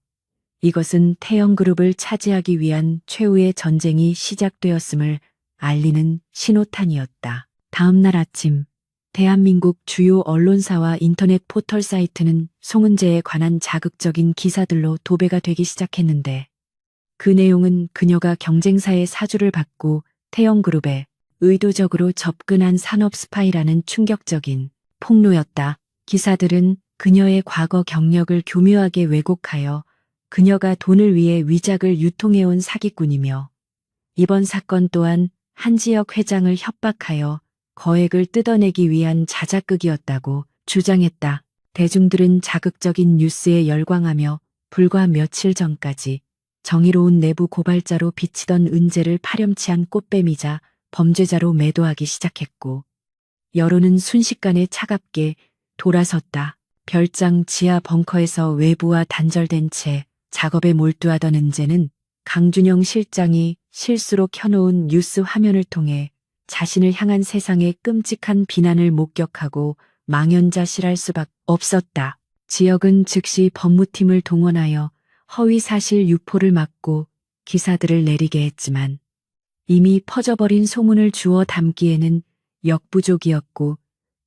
이것은 태영그룹을 차지하기 위한 최후의 전쟁이 시작되었음을 알리는 신호탄이었다. 다음 날 아침 대한민국 주요 언론사와 인터넷 포털 사이트는 송은재에 관한 자극적인 기사들로 도배가 되기 시작했는데 그 내용은 그녀가 경쟁사의 사주를 받고 태영그룹에 의도적으로 접근한 산업 스파이라는 충격적인 폭로였다. 기사들은 그녀의 과거 경력을 교묘하게 왜곡하여 그녀가 돈을 위해 위작을 유통해온 사기꾼이며 이번 사건 또한 한지혁 회장을 협박하여 거액을 뜯어내기 위한 자작극이었다고 주장했다. 대중들은 자극적인 뉴스에 열광하며 불과 며칠 전까지 정의로운 내부 고발자로 비치던 은재를 파렴치한 꽃뱀이자 범죄자로 매도하기 시작했고 여론은 순식간에 차갑게 돌아섰다. 별장 지하 벙커에서 외부와 단절된 채 작업에 몰두하던 은재는 강준영 실장이 실수로 켜놓은 뉴스 화면을 통해 자신을 향한 세상의 끔찍한 비난을 목격하고 망연자실할 수밖에 없었다. 지역은 즉시 법무팀을 동원하여 허위사실 유포를 막고 기사들을 내리게 했지만 이미 퍼져버린 소문을 주워 담기에는 역부족이었고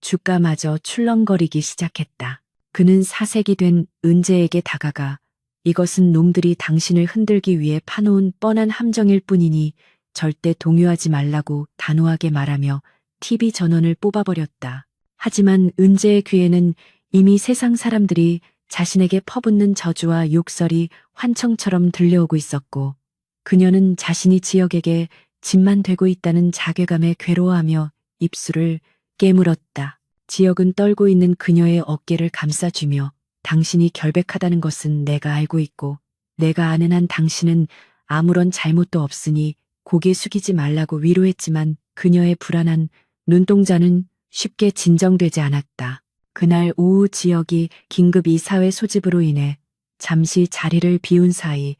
주가마저 출렁거리기 시작했다. 그는 사색이 된 은재에게 다가가 이것은 놈들이 당신을 흔들기 위해 파놓은 뻔한 함정일 뿐이니 절대 동요하지 말라고 단호하게 말하며 TV 전원을 뽑아버렸다. 하지만 은재의 귀에는 이미 세상 사람들이 자신에게 퍼붓는 저주와 욕설이 환청처럼 들려오고 있었고 그녀는 자신이 지역에게 짐만 되고 있다는 자괴감에 괴로워하며 입술을 깨물었다. 지역은 떨고 있는 그녀의 어깨를 감싸주며 당신이 결백하다는 것은 내가 알고 있고 내가 아는 한 당신은 아무런 잘못도 없으니 고개 숙이지 말라고 위로했지만 그녀의 불안한 눈동자는 쉽게 진정되지 않았다. 그날 오후 지역이 긴급 이사회 소집으로 인해 잠시 자리를 비운 사이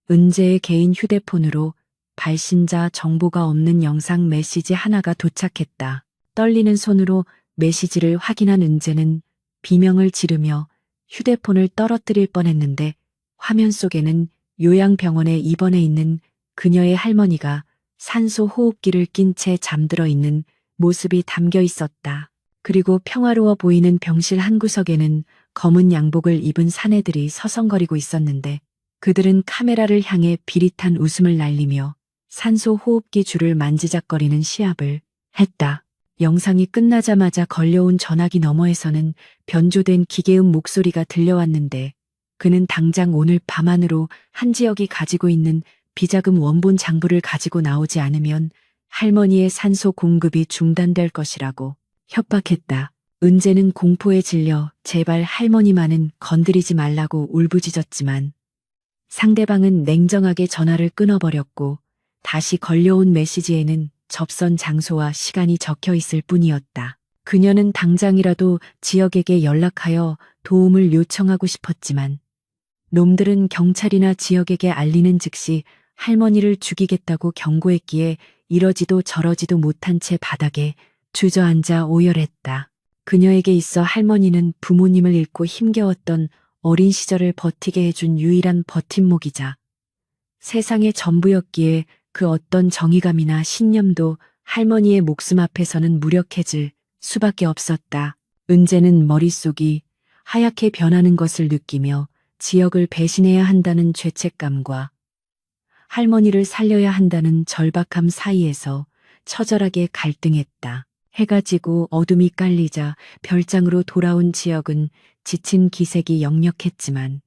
은재의 개인 휴대폰으로 발신자 정보가 없는 영상 메시지 하나가 도착했다. 떨리는 손으로 메시지를 확인한 은재는 비명을 지르며 휴대폰을 떨어뜨릴 뻔했는데 화면 속에는 요양병원에 입원해 있는 그녀의 할머니가 산소 호흡기를 낀 채 잠들어 있는 모습이 담겨 있었다. 그리고 평화로워 보이는 병실 한 구석에는 검은 양복을 입은 사내들이 서성거리고 있었는데 그들은 카메라를 향해 비릿한 웃음을 날리며 산소 호흡기 줄을 만지작거리는 시합을 했다. 영상이 끝나자마자 걸려온 전화기 너머에서는 변조된 기계음 목소리가 들려왔는데 그는 당장 오늘 밤 안으로 한 지역이 가지고 있는 비자금 원본 장부를 가지고 나오지 않으면 할머니의 산소 공급이 중단될 것이라고 협박했다. 은재는 공포에 질려 제발 할머니만은 건드리지 말라고 울부짖었지만 상대방은 냉정하게 전화를 끊어버렸고 다시 걸려온 메시지에는 접선 장소와 시간이 적혀 있을 뿐이었다. 그녀는 당장이라도 지역에게 연락하여 도움을 요청하고 싶었지만 놈들은 경찰이나 지역에게 알리는 즉시 할머니를 죽이겠다고 경고했기에 이러지도 저러지도 못한 채 바닥에 주저앉아 오열했다. 그녀에게 있어 할머니는 부모님을 잃고 힘겨웠던 어린 시절을 버티게 해준 유일한 버팀목이자 세상의 전부였기에 그 어떤 정의감이나 신념도 할머니의 목숨 앞에서는 무력해질 수밖에 없었다. 은재는 머릿속이 하얗게 변하는 것을 느끼며 지역을 배신해야 한다는 죄책감과 할머니를 살려야 한다는 절박함 사이에서 처절하게 갈등했다. 해가 지고 어둠이 깔리자 별장으로 돌아온 지역은 지친 기색이 역력했지만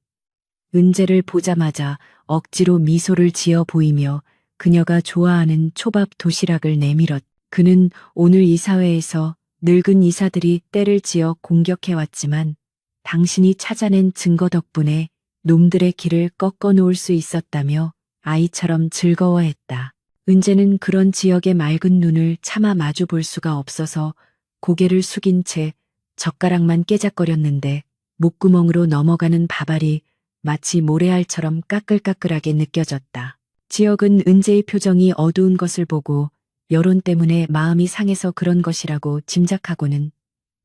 은재를 보자마자 억지로 미소를 지어 보이며 그녀가 좋아하는 초밥 도시락을 내밀었. 그는 오늘 이사회에서 늙은 이사들이 때를 지어 공격해왔지만 당신이 찾아낸 증거 덕분에 놈들의 길을 꺾어 놓을 수 있었다며 아이처럼 즐거워했다. 은재는 그런 지역의 맑은 눈을 차마 마주 볼 수가 없어서 고개를 숙인 채 젓가락만 깨작거렸는데 목구멍으로 넘어가는 밥알이 마치 모래알처럼 까끌까끌하게 느껴졌다. 지역은 은재의 표정이 어두운 것을 보고 여론 때문에 마음이 상해서 그런 것이라고 짐작하고는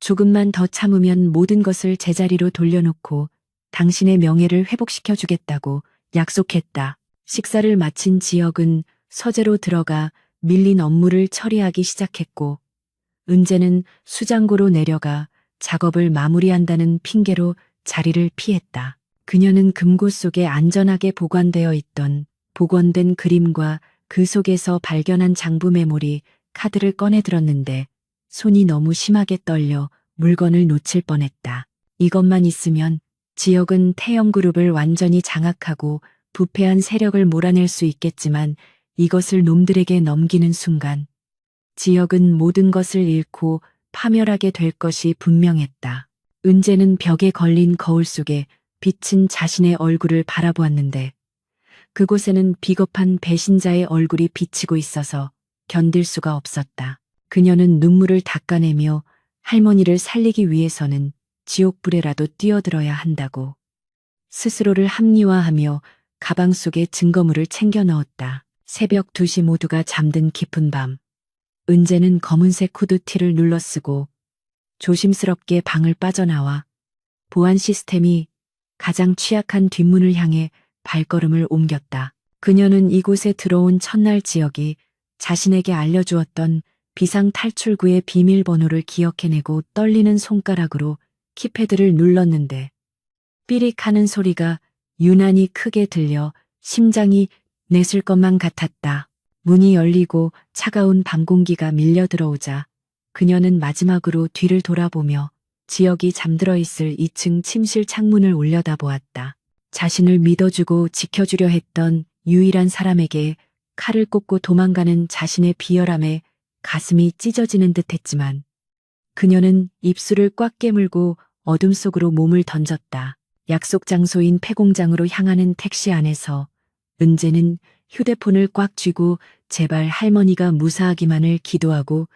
조금만 더 참으면 모든 것을 제자리로 돌려놓고 당신의 명예를 회복시켜 주겠다고 약속했다. 식사를 마친 지역은 서재로 들어가 밀린 업무를 처리하기 시작했고 은재는 수장고로 내려가 작업을 마무리한다는 핑계로 자리를 피했다. 그녀는 금고 속에 안전하게 보관되어 있던 복원된 그림과 그 속에서 발견한 장부 메모리 카드를 꺼내 들었는데 손이 너무 심하게 떨려 물건을 놓칠 뻔했다. 이것만 있으면 지역은 태영그룹을 완전히 장악하고 부패한 세력을 몰아낼 수 있겠지만 이것을 놈들에게 넘기는 순간 지역은 모든 것을 잃고 파멸하게 될 것이 분명했다. 은재는 벽에 걸린 거울 속에 비친 자신의 얼굴을 바라보았는데 그곳에는 비겁한 배신자의 얼굴이 비치고 있어서 견딜 수가 없었다. 그녀는 눈물을 닦아내며 할머니를 살리기 위해서는 지옥불에라도 뛰어들어야 한다고 스스로를 합리화하며 가방 속에 증거물을 챙겨 넣었다. 새벽 2시 모두가 잠든 깊은 밤. 은재는 검은색 후드티를 눌러쓰고 조심스럽게 방을 빠져나와 보안 시스템이 가장 취약한 뒷문을 향해 발걸음을 옮겼다. 그녀는 이곳에 들어온 첫날 지역이 자신에게 알려주었던 비상 탈출구의 비밀번호를 기억해내고 떨리는 손가락으로 키패드를 눌렀는데 삐릭 하는 소리가 유난히 크게 들려 심장이 냈을 것만 같았다. 문이 열리고 차가운 밤 공기가 밀려 들어오자 그녀는 마지막으로 뒤를 돌아보며 지역이 잠들어 있을 2층 침실 창문을 올려다보았다. 자신을 믿어주고 지켜주려 했던 유일한 사람에게 칼을 꽂고 도망가는 자신의 비열함에 가슴이 찢어지는 듯 했지만 그녀는 입술을 꽉 깨물고 어둠 속으로 몸을 던졌다. 약속 장소인 폐공장으로 향하는 택시 안에서 은재는 휴대폰을 꽉 쥐고 제발 할머니가 무사하기만을 기도하고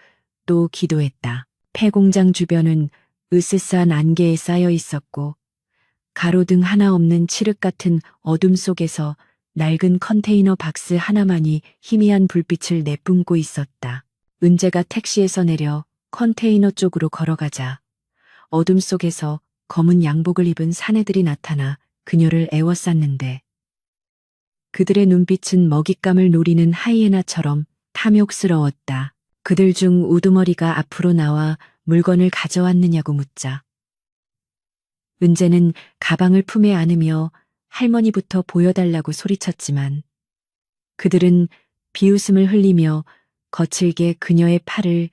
또 기도했다. 폐공장 주변은 으스스한 안개에 쌓여 있었고 가로등 하나 없는 칠흑 같은 어둠 속에서 낡은 컨테이너 박스 하나만이 희미한 불빛을 내뿜고 있었다. 은재가 택시에서 내려 컨테이너 쪽으로 걸어가자 어둠 속에서 검은 양복을 입은 사내들이 나타나 그녀를 에워쌌는데 그들의 눈빛은 먹잇감을 노리는 하이에나처럼 탐욕스러웠다. 그들 중 우두머리가 앞으로 나와 물건을 가져왔느냐고 묻자 은재는 가방을 품에 안으며 할머니부터 보여달라고 소리쳤지만 그들은 비웃음을 흘리며 거칠게 그녀의 팔을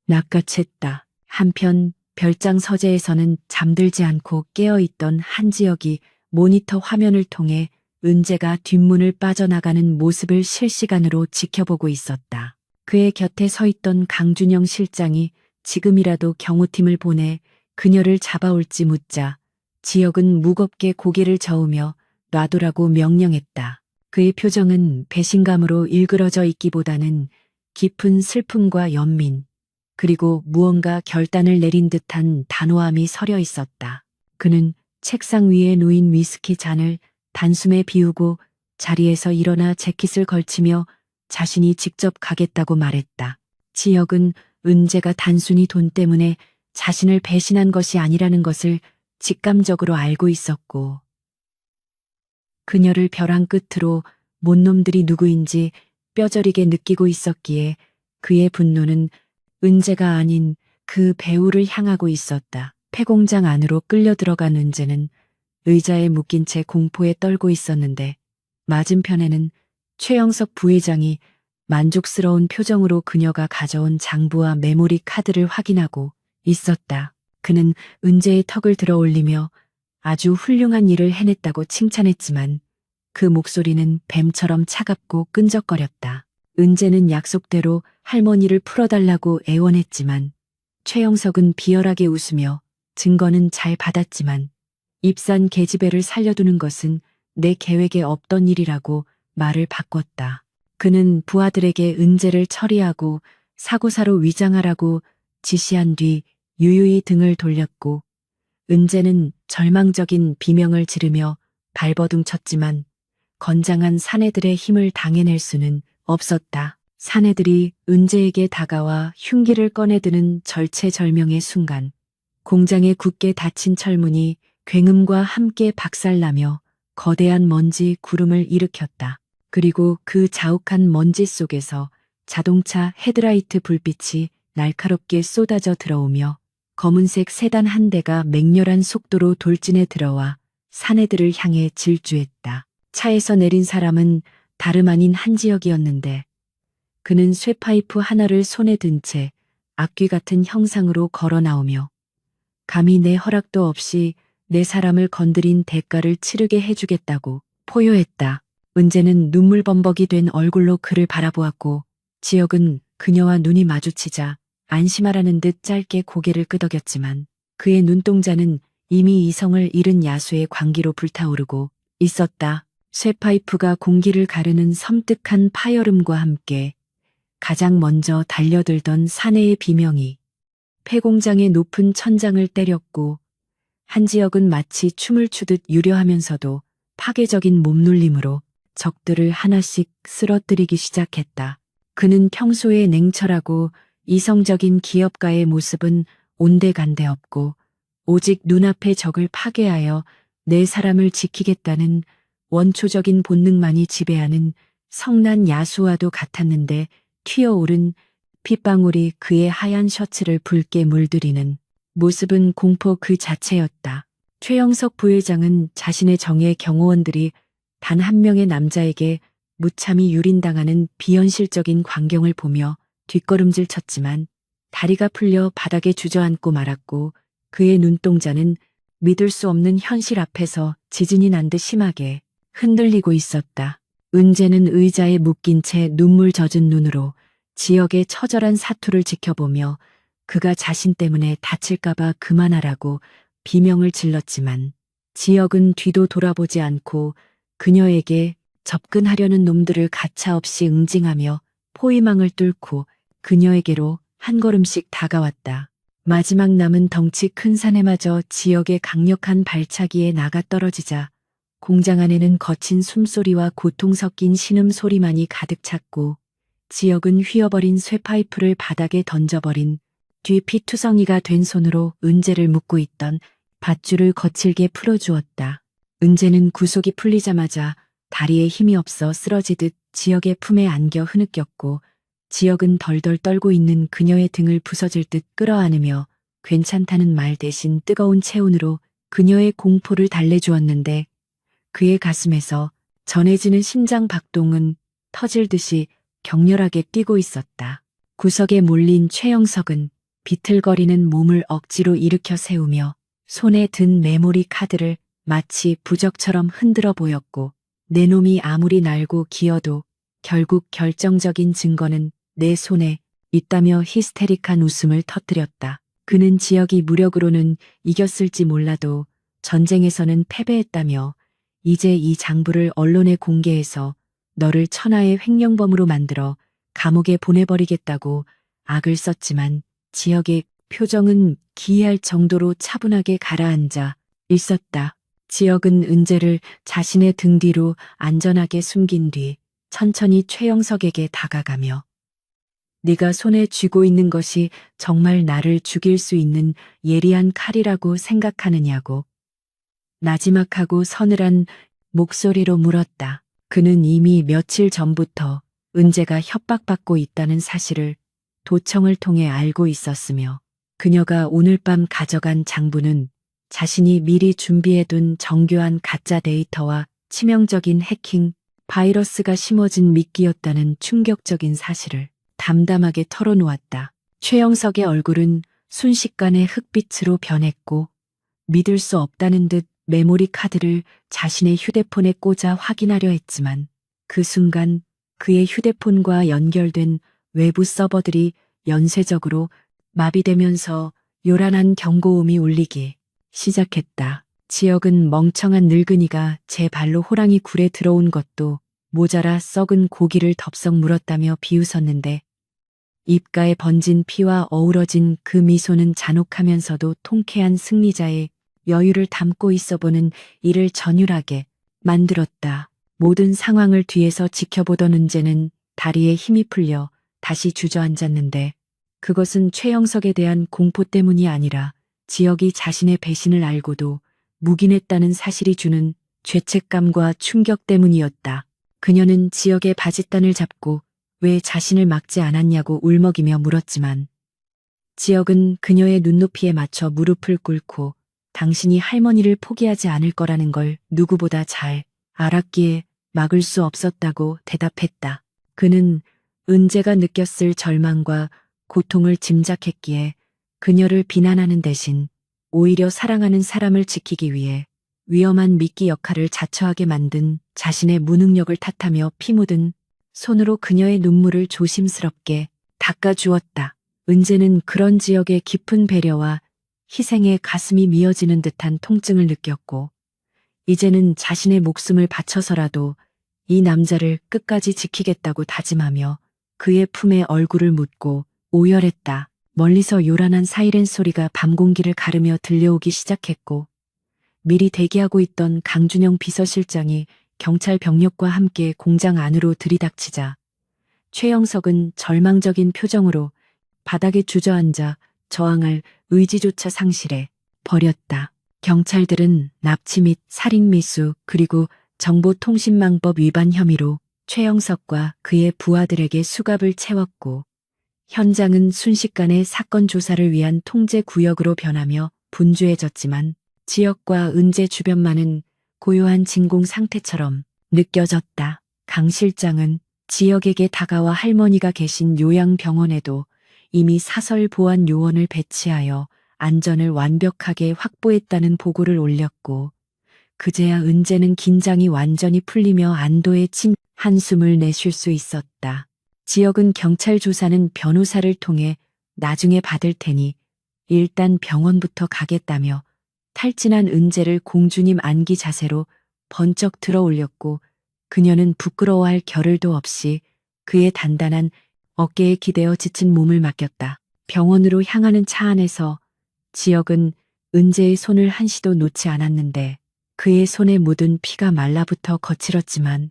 낚아챘다. 한편 별장 서재에서는 잠들지 않고 깨어있던 한지혁이 모니터 화면을 통해 은재가 뒷문을 빠져나가는 모습을 실시간으로 지켜보고 있었다. 그의 곁에 서 있던 강준영 실장이 지금이라도 경호팀을 보내 그녀를 잡아올지 묻자 지혁은 무겁게 고개를 저으며 놔두라고 명령했다. 그의 표정은 배신감으로 일그러져 있기보다는 깊은 슬픔과 연민, 그리고 무언가 결단을 내린 듯한 단호함이 서려 있었다. 그는 책상 위에 놓인 위스키 잔을 단숨에 비우고 자리에서 일어나 재킷을 걸치며 자신이 직접 가겠다고 말했다. 지혁은 은재가 단순히 돈 때문에 자신을 배신한 것이 아니라는 것을 직감적으로 알고 있었고 그녀를 벼랑 끝으로 못 놈들이 누구인지 뼈저리게 느끼고 있었기에 그의 분노는 은재가 아닌 그 배우를 향하고 있었다. 폐공장 안으로 끌려 들어간 은재는 의자에 묶인 채 공포에 떨고 있었는데 맞은편에는 최영석 부회장이 만족스러운 표정으로 그녀가 가져온 장부와 메모리 카드를 확인하고 있었다. 그는 은재의 턱을 들어 올리며 아주 훌륭한 일을 해냈다고 칭찬했지만 그 목소리는 뱀처럼 차갑고 끈적거렸다. 은재는 약속대로 할머니를 풀어달라고 애원했지만 최영석은 비열하게 웃으며 증거는 잘 받았지만 입산 계집애를 살려두는 것은 내 계획에 없던 일이라고 말을 바꿨다. 그는 부하들에게 은재를 처리하고 사고사로 위장하라고 지시한 뒤 유유히 등을 돌렸고 은재는 절망적인 비명을 지르며 발버둥 쳤지만 건장한 사내들의 힘을 당해낼 수는 없었다. 사내들이 은재에게 다가와 흉기를 꺼내드는 절체절명의 순간 공장에 굳게 닫힌 철문이 굉음과 함께 박살나며 거대한 먼지 구름을 일으켰다. 그리고 그 자욱한 먼지 속에서 자동차 헤드라이트 불빛이 날카롭게 쏟아져 들어오며 검은색 세단 한 대가 맹렬한 속도로 돌진해 들어와 사내들을 향해 질주했다. 차에서 내린 사람은 다름 아닌 한지혁이었는데 그는 쇠파이프 하나를 손에 든 채 악귀 같은 형상으로 걸어 나오며 감히 내 허락도 없이 내 사람을 건드린 대가를 치르게 해주겠다고 포효했다. 은재는 눈물범벅이 된 얼굴로 그를 바라보았고 지혁은 그녀와 눈이 마주치자 안심하라는 듯 짧게 고개를 끄덕였지만 그의 눈동자는 이미 이성을 잃은 야수의 광기로 불타오르고 있었다. 쇠파이프가 공기를 가르는 섬뜩한 파열음과 함께 가장 먼저 달려들던 사내의 비명이 폐공장의 높은 천장을 때렸고 한지혁은 마치 춤을 추듯 유려하면서도 파괴적인 몸놀림으로 적들을 하나씩 쓰러뜨리기 시작했다. 그는 평소에 냉철하고 이성적인 기업가의 모습은 온데간데 없고 오직 눈앞의 적을 파괴하여 내 사람을 지키겠다는 원초적인 본능만이 지배하는 성난 야수와도 같았는데 튀어오른 핏방울이 그의 하얀 셔츠를 붉게 물들이는 모습은 공포 그 자체였다. 최영석 부회장은 자신의 정예 경호원들이 단 한 명의 남자에게 무참히 유린당하는 비현실적인 광경을 보며 뒷걸음질 쳤지만 다리가 풀려 바닥에 주저앉고 말았고 그의 눈동자는 믿을 수 없는 현실 앞에서 지진이 난 듯 심하게 흔들리고 있었다. 은재는 의자에 묶인 채 눈물 젖은 눈으로 지역의 처절한 사투를 지켜보며 그가 자신 때문에 다칠까봐 그만하라고 비명을 질렀지만 지역은 뒤도 돌아보지 않고 그녀에게 접근하려는 놈들을 가차없이 응징하며 포위망을 뚫고 그녀에게로 한 걸음씩 다가왔다. 마지막 남은 덩치 큰 산에마저 지역의 강력한 발차기에 나가 떨어지자 공장 안에는 거친 숨소리와 고통 섞인 신음소리만이 가득 찼고 지역은 휘어버린 쇠파이프를 바닥에 던져버린 뒤 피투성이가 된 손으로 은재를 묶고 있던 밧줄을 거칠게 풀어주었다. 은재는 구속이 풀리자마자 다리에 힘이 없어 쓰러지듯 지역의 품에 안겨 흐느꼈고 지역은 덜덜 떨고 있는 그녀의 등을 부서질 듯 끌어안으며 괜찮다는 말 대신 뜨거운 체온으로 그녀의 공포를 달래주었는데 그의 가슴에서 전해지는 심장 박동은 터질 듯이 격렬하게 뛰고 있었다. 구석에 몰린 최영석은 비틀거리는 몸을 억지로 일으켜 세우며 손에 든 메모리 카드를 마치 부적처럼 흔들어 보였고 내 놈이 아무리 날고 기어도 결국 결정적인 증거는 내 손에 있다며 히스테릭한 웃음을 터뜨렸다. 그는 지역이 무력으로는 이겼을지 몰라도 전쟁에서는 패배했다며 이제 이 장부를 언론에 공개해서 너를 천하의 횡령범으로 만들어 감옥에 보내버리겠다고 악을 썼지만 지역의 표정은 기이할 정도로 차분하게 가라앉아 있었다. 지역은 은재를 자신의 등 뒤로 안전하게 숨긴 뒤 천천히 최영석에게 다가가며 네가 손에 쥐고 있는 것이 정말 나를 죽일 수 있는 예리한 칼이라고 생각하느냐고 나지막하고 서늘한 목소리로 물었다. 그는 이미 며칠 전부터 은재가 협박받고 있다는 사실을 도청을 통해 알고 있었으며 그녀가 오늘 밤 가져간 장부는 자신이 미리 준비해둔 정교한 가짜 데이터와 치명적인 해킹 바이러스가 심어진 미끼였다는 충격적인 사실을 담담하게 털어놓았다. 최영석의 얼굴은 순식간에 흑빛으로 변했고 믿을 수 없다는 듯 메모리 카드를 자신의 휴대폰에 꽂아 확인하려 했지만 그 순간 그의 휴대폰과 연결된 외부 서버들이 연쇄적으로 마비되면서 요란한 경고음이 울리기 시작했다. 지역은 멍청한 늙은이가 제 발로 호랑이 굴에 들어온 것도 모자라 썩은 고기를 덥석 물었다며 비웃었는데 입가에 번진 피와 어우러진 그 미소는 잔혹하면서도 통쾌한 승리자의 여유를 담고 있어 보는 이를 전율하게 만들었다. 모든 상황을 뒤에서 지켜보던 은재는 다리에 힘이 풀려 다시 주저앉았는데 그것은 최영석에 대한 공포 때문이 아니라 지역이 자신의 배신을 알고도 묵인했다는 사실이 주는 죄책감과 충격 때문이었다. 그녀는 지역의 바짓단을 잡고 왜 자신을 막지 않았냐고 울먹이며 물었지만 지역은 그녀의 눈높이에 맞춰 무릎을 꿇고 당신이 할머니를 포기하지 않을 거라는 걸 누구보다 잘 알았기에 막을 수 없었다고 대답했다. 그는 은재가 느꼈을 절망과 고통을 짐작했기에 그녀를 비난하는 대신 오히려 사랑하는 사람을 지키기 위해 위험한 미끼 역할을 자처하게 만든 자신의 무능력을 탓하며 피 묻은 손으로 그녀의 눈물을 조심스럽게 닦아주었다. 은재는 그런 지역의 깊은 배려와 희생에 가슴이 미어지는 듯한 통증을 느꼈고 이제는 자신의 목숨을 바쳐서라도 이 남자를 끝까지 지키겠다고 다짐하며 그의 품에 얼굴을 묻고 오열했다. 멀리서 요란한 사이렌 소리가 밤 공기를 가르며 들려오기 시작했고 미리 대기하고 있던 강준영 비서실장이 경찰 병력과 함께 공장 안으로 들이닥치자 최영석은 절망적인 표정으로 바닥에 주저앉아 저항할 의지조차 상실해 버렸다. 경찰들은 납치 및 살인미수 그리고 정보통신망법 위반 혐의로 최영석과 그의 부하들에게 수갑을 채웠고 현장은 순식간에 사건 조사를 위한 통제 구역으로 변하며 분주해졌지만 지역과 은재 주변만은 고요한 진공 상태처럼 느껴졌다. 강 실장은 지역에게 다가와 할머니가 계신 요양병원에도 이미 사설 보안 요원을 배치하여 안전을 완벽하게 확보했다는 보고를 올렸고 그제야 은재는 긴장이 완전히 풀리며 안도의 한숨을 내쉴 수 있었다. 지역은 경찰 조사는 변호사를 통해 나중에 받을 테니 일단 병원부터 가겠다며 탈진한 은재를 공주님 안기 자세로 번쩍 들어 올렸고 그녀는 부끄러워할 겨를도 없이 그의 단단한 어깨에 기대어 지친 몸을 맡겼다. 병원으로 향하는 차 안에서 지역은 은재의 손을 한시도 놓지 않았는데 그의 손에 묻은 피가 말라붙어 거칠었지만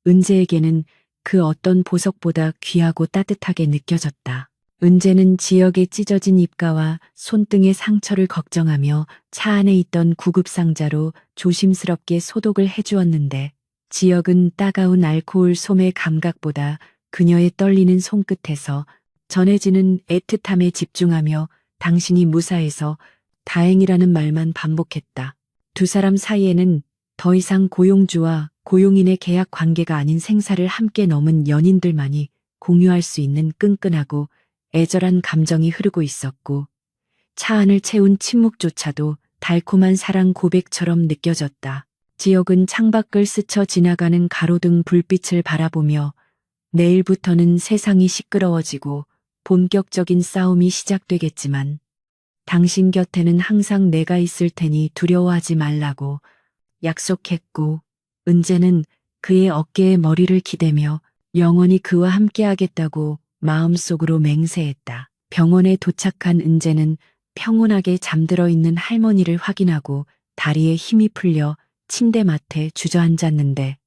은재에게는 그 어떤 보석보다 귀하고 따뜻하게 느껴졌다. 은재는 지역의 찢어진 입가와 손등의 상처를 걱정하며 차 안에 있던 구급상자로 조심스럽게 소독을 해주었는데 지역은 따가운 알코올 솜의 감각보다 그녀의 떨리는 손끝에서 전해지는 애틋함에 집중하며 당신이 무사해서 다행이라는 말만 반복했다. 두 사람 사이에는 더 이상 고용주와 고용인의 계약 관계가 아닌 생사를 함께 넘은 연인들만이 공유할 수 있는 끈끈하고 애절한 감정이 흐르고 있었고 차 안을 채운 침묵조차도 달콤한 사랑 고백처럼 느껴졌다. 지역은 창밖을 스쳐 지나가는 가로등 불빛을 바라보며 내일부터는 세상이 시끄러워지고 본격적인 싸움이 시작되겠지만 당신 곁에는 항상 내가 있을 테니 두려워하지 말라고 약속했고 은재는 그의 어깨에 머리를 기대며 영원히 그와 함께하겠다고 마음속으로 맹세했다. 병원에 도착한 은재는 평온하게 잠들어 있는 할머니를 확인하고 다리에 힘이 풀려 침대맡에 주저앉았는데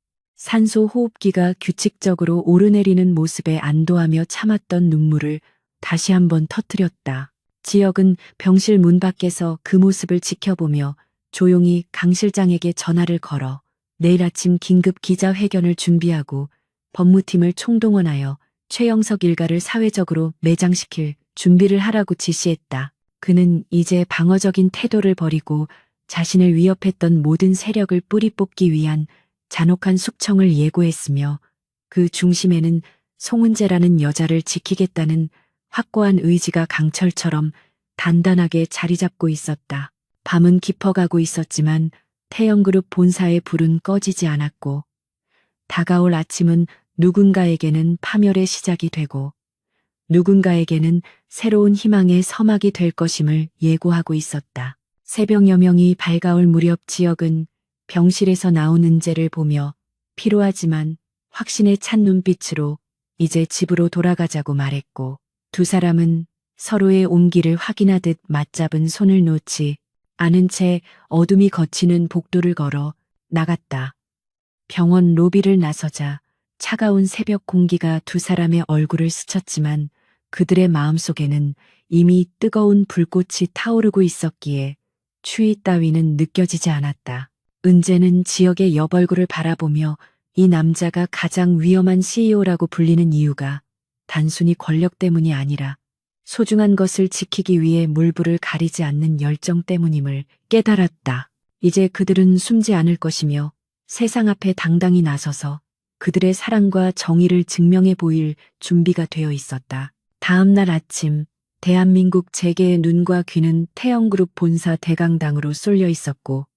산소 호흡기가 규칙적으로 오르내리는 모습에 안도하며 참았던 눈물을 다시 한번 터뜨렸다. 지역은 병실 문 밖에서 그 모습을 지켜보며 조용히 강 실장에게 전화를 걸어 내일 아침 긴급 기자회견을 준비하고 법무팀을 총동원하여 최영석 일가를 사회적으로 매장시킬 준비를 하라고 지시했다. 그는 이제 방어적인 태도를 버리고 자신을 위협했던 모든 세력을 뿌리 뽑기 위한 잔혹한 숙청을 예고했으며 그 중심에는 송은재라는 여자를 지키겠다는 확고한 의지가 강철처럼 단단하게 자리 잡고 있었다. 밤은 깊어가고 있었지만 태영그룹 본사의 불은 꺼지지 않았고 다가올 아침은 누군가에게는 파멸의 시작이 되고 누군가에게는 새로운 희망의 서막이 될 것임을 예고하고 있었다. 새벽 여명이 밝아올 무렵 지역은 병실에서 나온 은재를 보며 피로하지만 확신에 찬 눈빛으로 이제 집으로 돌아가자고 말했고 두 사람은 서로의 온기를 확인하듯 맞잡은 손을 놓지 않은 채 어둠이 걷히는 복도를 걸어 나갔다. 병원 로비를 나서자 차가운 새벽 공기가 두 사람의 얼굴을 스쳤지만 그들의 마음속에는 이미 뜨거운 불꽃이 타오르고 있었기에 추위 따위는 느껴지지 않았다. 은재는 지역의 여벌구를 바라보며 이 남자가 가장 위험한 CEO라고 불리는 이유가 단순히 권력 때문이 아니라 소중한 것을 지키기 위해 물불을 가리지 않는 열정 때문임을 깨달았다. 이제 그들은 숨지 않을 것이며 세상 앞에 당당히 나서서 그들의 사랑과 정의를 증명해 보일 준비가 되어 있었다. 다음 날 아침 대한민국 재계의 눈과 귀는 태영그룹 본사 대강당으로 쏠려 있었고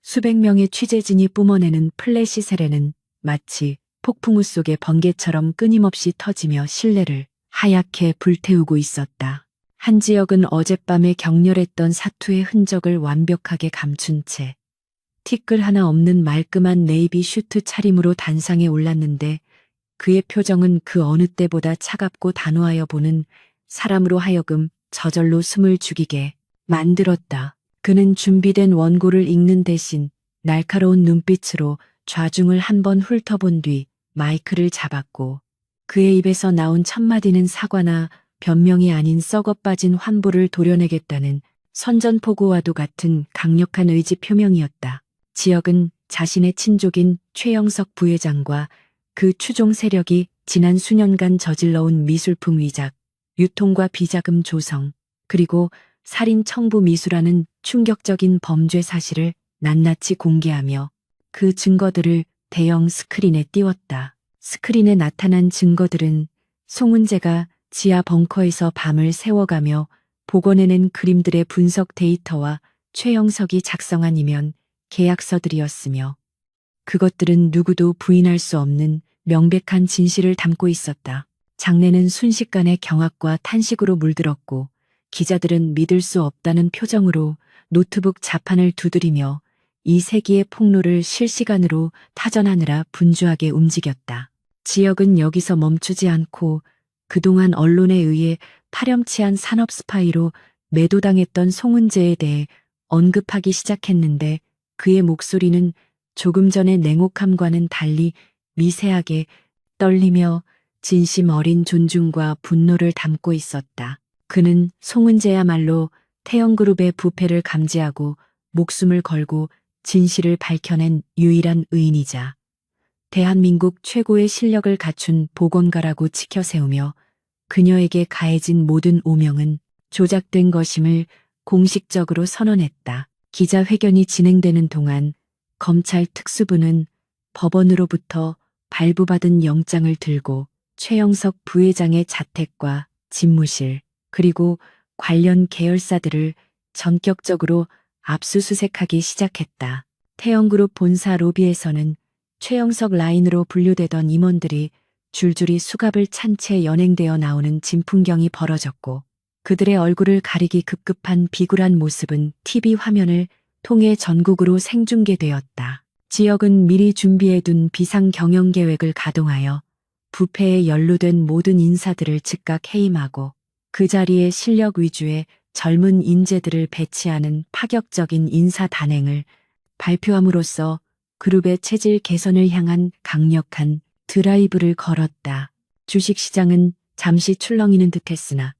수백 명의 취재진이 뿜어내는 플래시 세례는 마치 폭풍우 속의 번개처럼 끊임없이 터지며 실내를 하얗게 불태우고 있었다. 한 지역은 어젯밤에 격렬했던 사투의 흔적을 완벽하게 감춘 채 티끌 하나 없는 말끔한 네이비 슈트 차림으로 단상에 올랐는데 그의 표정은 그 어느 때보다 차갑고 단호하여 보는 사람으로 하여금 저절로 숨을 죽이게 만들었다. 그는 준비된 원고를 읽는 대신 날카로운 눈빛으로 좌중을 한번 훑어본 뒤 마이크를 잡았고 그의 입에서 나온 첫마디는 사과나 변명이 아닌 썩어 빠진 환부를 도려내겠다는 선전포고와도 같은 강력한 의지 표명이었다. 지역은 자신의 친족인 최영석 부회장과 그 추종 세력이 지난 수년간 저질러온 미술품 위작, 유통과 비자금 조성, 그리고 살인 청부 미수라는 충격적인 범죄 사실을 낱낱이 공개하며 그 증거들을 대형 스크린에 띄웠다. 스크린에 나타난 증거들은 송은재가 지하 벙커에서 밤을 새워가며 복원해낸 그림들의 분석 데이터와 최영석이 작성한 이면 계약서들이었으며 그것들은 누구도 부인할 수 없는 명백한 진실을 담고 있었다. 장내는 순식간에 경악과 탄식으로 물들었고 기자들은 믿을 수 없다는 표정으로 노트북 자판을 두드리며 이 세기의 폭로를 실시간으로 타전하느라 분주하게 움직였다. 지역은 여기서 멈추지 않고 그동안 언론에 의해 파렴치한 산업 스파이로 매도당했던 송은재에 대해 언급하기 시작했는데 그의 목소리는 조금 전의 냉혹함과는 달리 미세하게 떨리며 진심 어린 존중과 분노를 담고 있었다. 그는 송은재야말로 태영그룹의 부패를 감지하고 목숨을 걸고 진실을 밝혀낸 유일한 의인이자 대한민국 최고의 실력을 갖춘 보건가라고 치켜세우며 그녀에게 가해진 모든 오명은 조작된 것임을 공식적으로 선언했다. 기자회견이 진행되는 동안 검찰 특수부는 법원으로부터 발부받은 영장을 들고 최영석 부회장의 자택과 집무실 그리고 관련 계열사들을 전격적으로 압수수색하기 시작했다. 태영그룹 본사 로비에서는 최영석 라인으로 분류되던 임원들이 줄줄이 수갑을 찬 채 연행되어 나오는 진풍경이 벌어졌고 그들의 얼굴을 가리기 급급한 비굴한 모습은 TV 화면을 통해 전국으로 생중계되었다. 지역은 미리 준비해둔 비상 경영 계획을 가동하여 부패에 연루된 모든 인사들을 즉각 해임하고 그 자리에 실력 위주의 젊은 인재들을 배치하는 파격적인 인사 단행을 발표함으로써 그룹의 체질 개선을 향한 강력한 드라이브를 걸었다. 주식시장은 잠시 출렁이는 듯했으나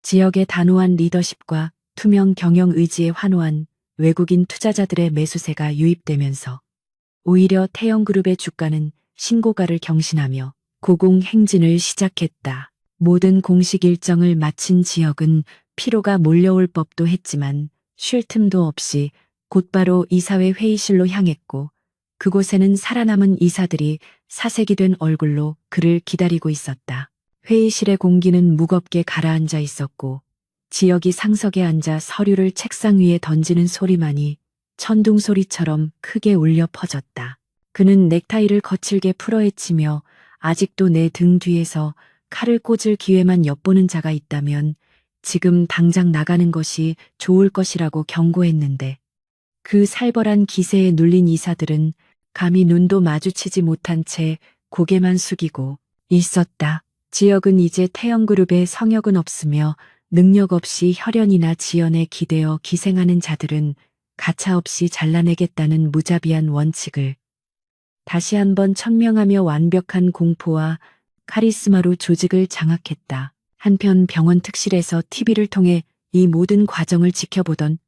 지역의 단호한 리더십과 투명 경영 의지에 환호한 외국인 투자자들의 매수세가 유입되면서 오히려 태영그룹의 주가는 신고가를 경신하며 고공행진을 시작했다. 모든 공식 일정을 마친 지역은 피로가 몰려올 법도 했지만 쉴 틈도 없이 곧바로 이사회 회의실로 향했고 그곳에는 살아남은 이사들이 사색이 된 얼굴로 그를 기다리고 있었다. 회의실의 공기는 무겁게 가라앉아 있었고 지역이 상석에 앉아 서류를 책상 위에 던지는 소리만이 천둥 소리처럼 크게 울려 퍼졌다. 그는 넥타이를 거칠게 풀어헤치며 아직도 내 등 뒤에서 칼을 꽂을 기회만 엿보는 자가 있다면 지금 당장 나가는 것이 좋을 것이라고 경고했는데 그 살벌한 기세에 눌린 이사들은 감히 눈도 마주치지 못한 채 고개만 숙이고 있었다. 지역은 이제 태영그룹에 성역은 없으며 능력 없이 혈연이나 지연에 기대어 기생하는 자들은 가차없이 잘라내겠다는 무자비한 원칙을 다시 한번 천명하며 완벽한 공포와 카리스마로 조직을 장악했다. 한편 병원 특실에서 TV를 통해 이 모든 과정을 지켜보던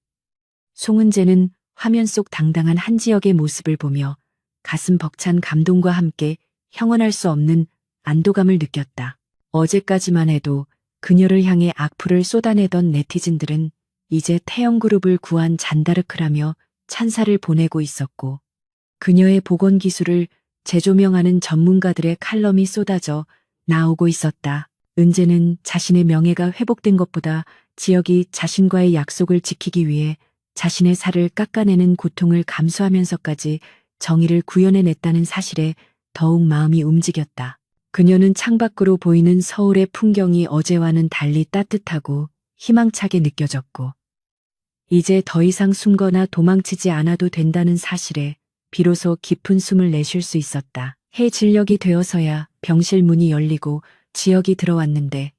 송은재는 화면 속 당당한 한지혁의 모습을 보며 가슴 벅찬 감동과 함께 형언할 수 없는 안도감을 느꼈다. 어제까지만 해도 그녀를 향해 악플을 쏟아내던 네티즌들은 이제 태영그룹을 구한 잔다르크라며 찬사를 보내고 있었고 그녀의 보건 기술을 재조명하는 전문가들의 칼럼이 쏟아져 나오고 있었다. 은재는 자신의 명예가 회복된 것보다 지역이 자신과의 약속을 지키기 위해 자신의 살을 깎아내는 고통을 감수하면서까지 정의를 구현해냈다는 사실에 더욱 마음이 움직였다. 그녀는 창밖으로 보이는 서울의 풍경이 어제와는 달리 따뜻하고 희망차게 느껴졌고 이제 더 이상 숨거나 도망치지 않아도 된다는 사실에 비로소 깊은 숨을 내쉴 수 있었다. 해 진력이 되어서야 병실 문이 열리고 지역이 들어왔는데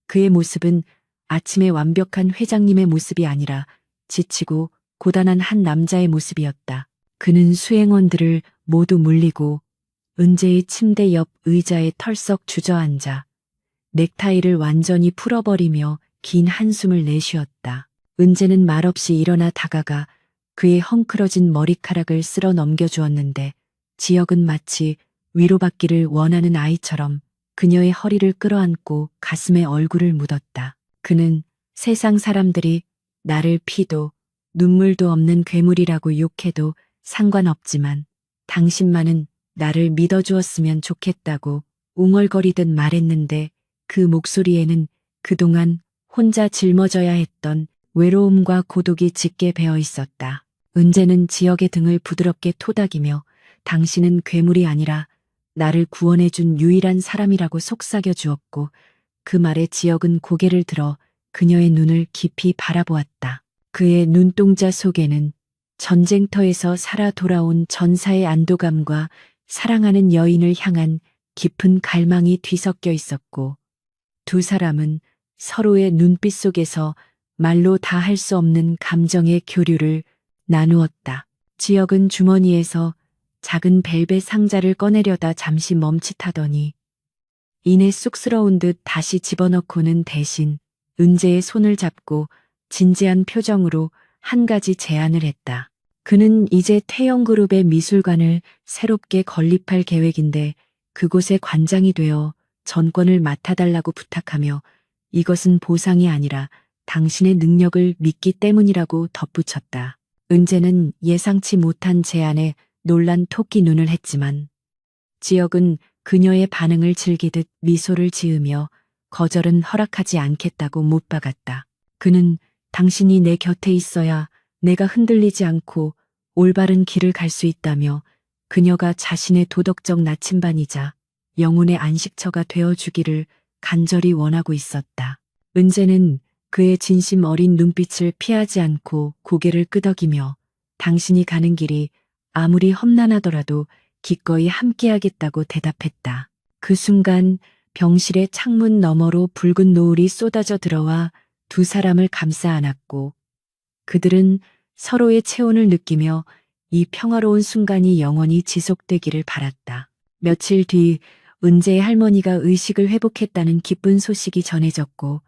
그의 모습은 아침의 완벽한 회장님의 모습이 아니라 지치고 고단한 한 남자의 모습이었다. 그는 수행원들을 모두 물리고 은재의 침대 옆 의자에 털썩 주저앉아 넥타이를 완전히 풀어버리며 긴 한숨을 내쉬었다. 은재는 말없이 일어나 다가가 그의 헝클어진 머리카락을 쓸어 넘겨주었는데 지혁은 마치 위로받기를 원하는 아이처럼 그녀의 허리를 끌어안고 가슴에 얼굴을 묻었다. 그는 세상 사람들이 나를 피도 눈물도 없는 괴물이라고 욕해도 상관없지만 당신만은 나를 믿어주었으면 좋겠다고 웅얼거리듯 말했는데 그 목소리에는 그동안 혼자 짊어져야 했던 외로움과 고독이 짙게 배어 있었다. 은재는 지혁의 등을 부드럽게 토닥이며 당신은 괴물이 아니라 나를 구원해준 유일한 사람이라고 속삭여 주었고 그 말에 지혁은 고개를 들어 그녀의 눈을 깊이 바라보았다. 그의 눈동자 속에는 전쟁터에서 살아 돌아온 전사의 안도감과 사랑하는 여인을 향한 깊은 갈망이 뒤섞여 있었고 두 사람은 서로의 눈빛 속에서 말로 다 할 수 없는 감정의 교류를 나누었다. 지혁은 주머니에서 작은 벨벳 상자를 꺼내려다 잠시 멈칫하더니 이내 쑥스러운 듯 다시 집어넣고는 대신 은재의 손을 잡고 진지한 표정으로 한 가지 제안을 했다. 그는 이제 태영그룹의 미술관을 새롭게 건립할 계획인데 그곳의 관장이 되어 전권을 맡아달라고 부탁하며 이것은 보상이 아니라 당신의 능력을 믿기 때문이라고 덧붙였다. 은재는 예상치 못한 제안에 놀란 토끼 눈을 했지만 지혁은 그녀의 반응을 즐기듯 미소를 지으며 거절은 허락하지 않겠다고 못 박았다. 그는 당신이 내 곁에 있어야 내가 흔들리지 않고 올바른 길을 갈 수 있다며 그녀가 자신의 도덕적 나침반이자 영혼의 안식처가 되어주기를 간절히 원하고 있었다. 은재는 그의 진심 어린 눈빛을 피하지 않고 고개를 끄덕이며 당신이 가는 길이 아무리 험난하더라도 기꺼이 함께하겠다고 대답했다. 그 순간 병실의 창문 너머로 붉은 노을이 쏟아져 들어와 두 사람을 감싸 안았고 그들은 서로의 체온을 느끼며 이 평화로운 순간이 영원히 지속되기를 바랐다. 며칠 뒤 은재의 할머니가 의식을 회복했다는 기쁜 소식이 전해졌고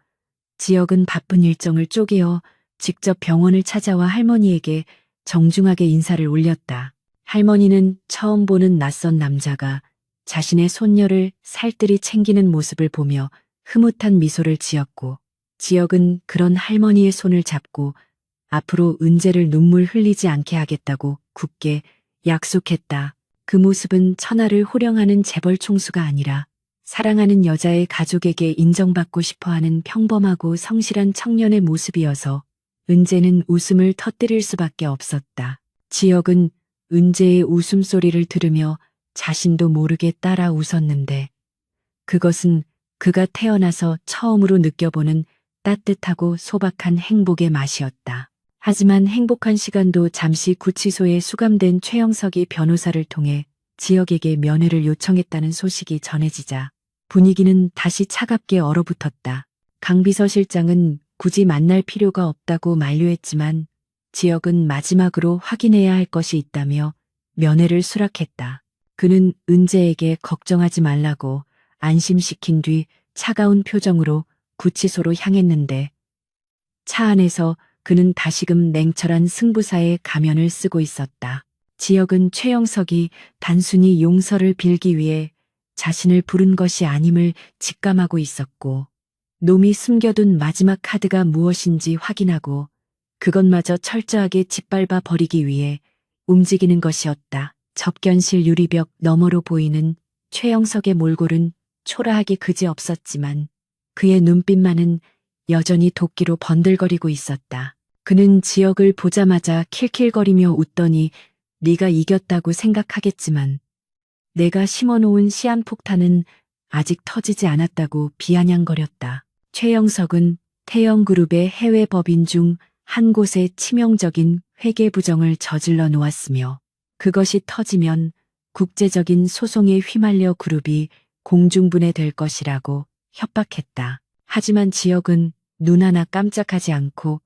지혁은 바쁜 일정을 쪼개어 직접 병원을 찾아와 할머니에게 정중하게 인사를 올렸다. 할머니는 처음 보는 낯선 남자가 자신의 손녀를 살뜰히 챙기는 모습을 보며 흐뭇한 미소를 지었고 지혁은 그런 할머니의 손을 잡고 앞으로 은재를 눈물 흘리지 않게 하겠다고 굳게 약속했다. 그 모습은 천하를 호령하는 재벌 총수가 아니라 사랑하는 여자의 가족에게 인정받고 싶어하는 평범하고 성실한 청년의 모습이어서 은재는 웃음을 터뜨릴 수밖에 없었다. 지혁은 은재의 웃음소리를 들으며 자신도 모르게 따라 웃었는데 그것은 그가 태어나서 처음으로 느껴보는 따뜻하고 소박한 행복의 맛이었다. 하지만 행복한 시간도 잠시 구치소에 수감된 최영석이 변호사를 통해 지혁에게 면회를 요청했다는 소식이 전해지자 분위기는 다시 차갑게 얼어붙었다. 강 비서실장은 굳이 만날 필요가 없다고 만류했지만 지혁은 마지막으로 확인해야 할 것이 있다며 면회를 수락했다. 그는 은재에게 걱정하지 말라고 안심시킨 뒤 차가운 표정으로 구치소로 향했는데 차 안에서 그는 다시금 냉철한 승부사의 가면을 쓰고 있었다. 지혁은 최영석이 단순히 용서를 빌기 위해 자신을 부른 것이 아님을 직감하고 있었고 놈이 숨겨둔 마지막 카드가 무엇인지 확인하고 그것마저 철저하게 짓밟아 버리기 위해 움직이는 것이었다. 접견실 유리벽 너머로 보이는 최영석의 몰골은 초라하기 그지없었지만 그의 눈빛만은 여전히 도끼로 번들거리고 있었다. 그는 지혁을 보자마자 킬킬거리며 웃더니 네가 이겼다고 생각하겠지만 내가 심어놓은 시한폭탄은 아직 터지지 않았다고 비아냥거렸다. 최영석은 태영그룹의 해외 법인 중 한 곳에 치명적인 회계 부정을 저질러 놓았으며 그것이 터지면 국제적인 소송에 휘말려 그룹이 공중분해될 것이라고 협박했다. 하지만 지혁은 눈 하나 깜짝하지 않고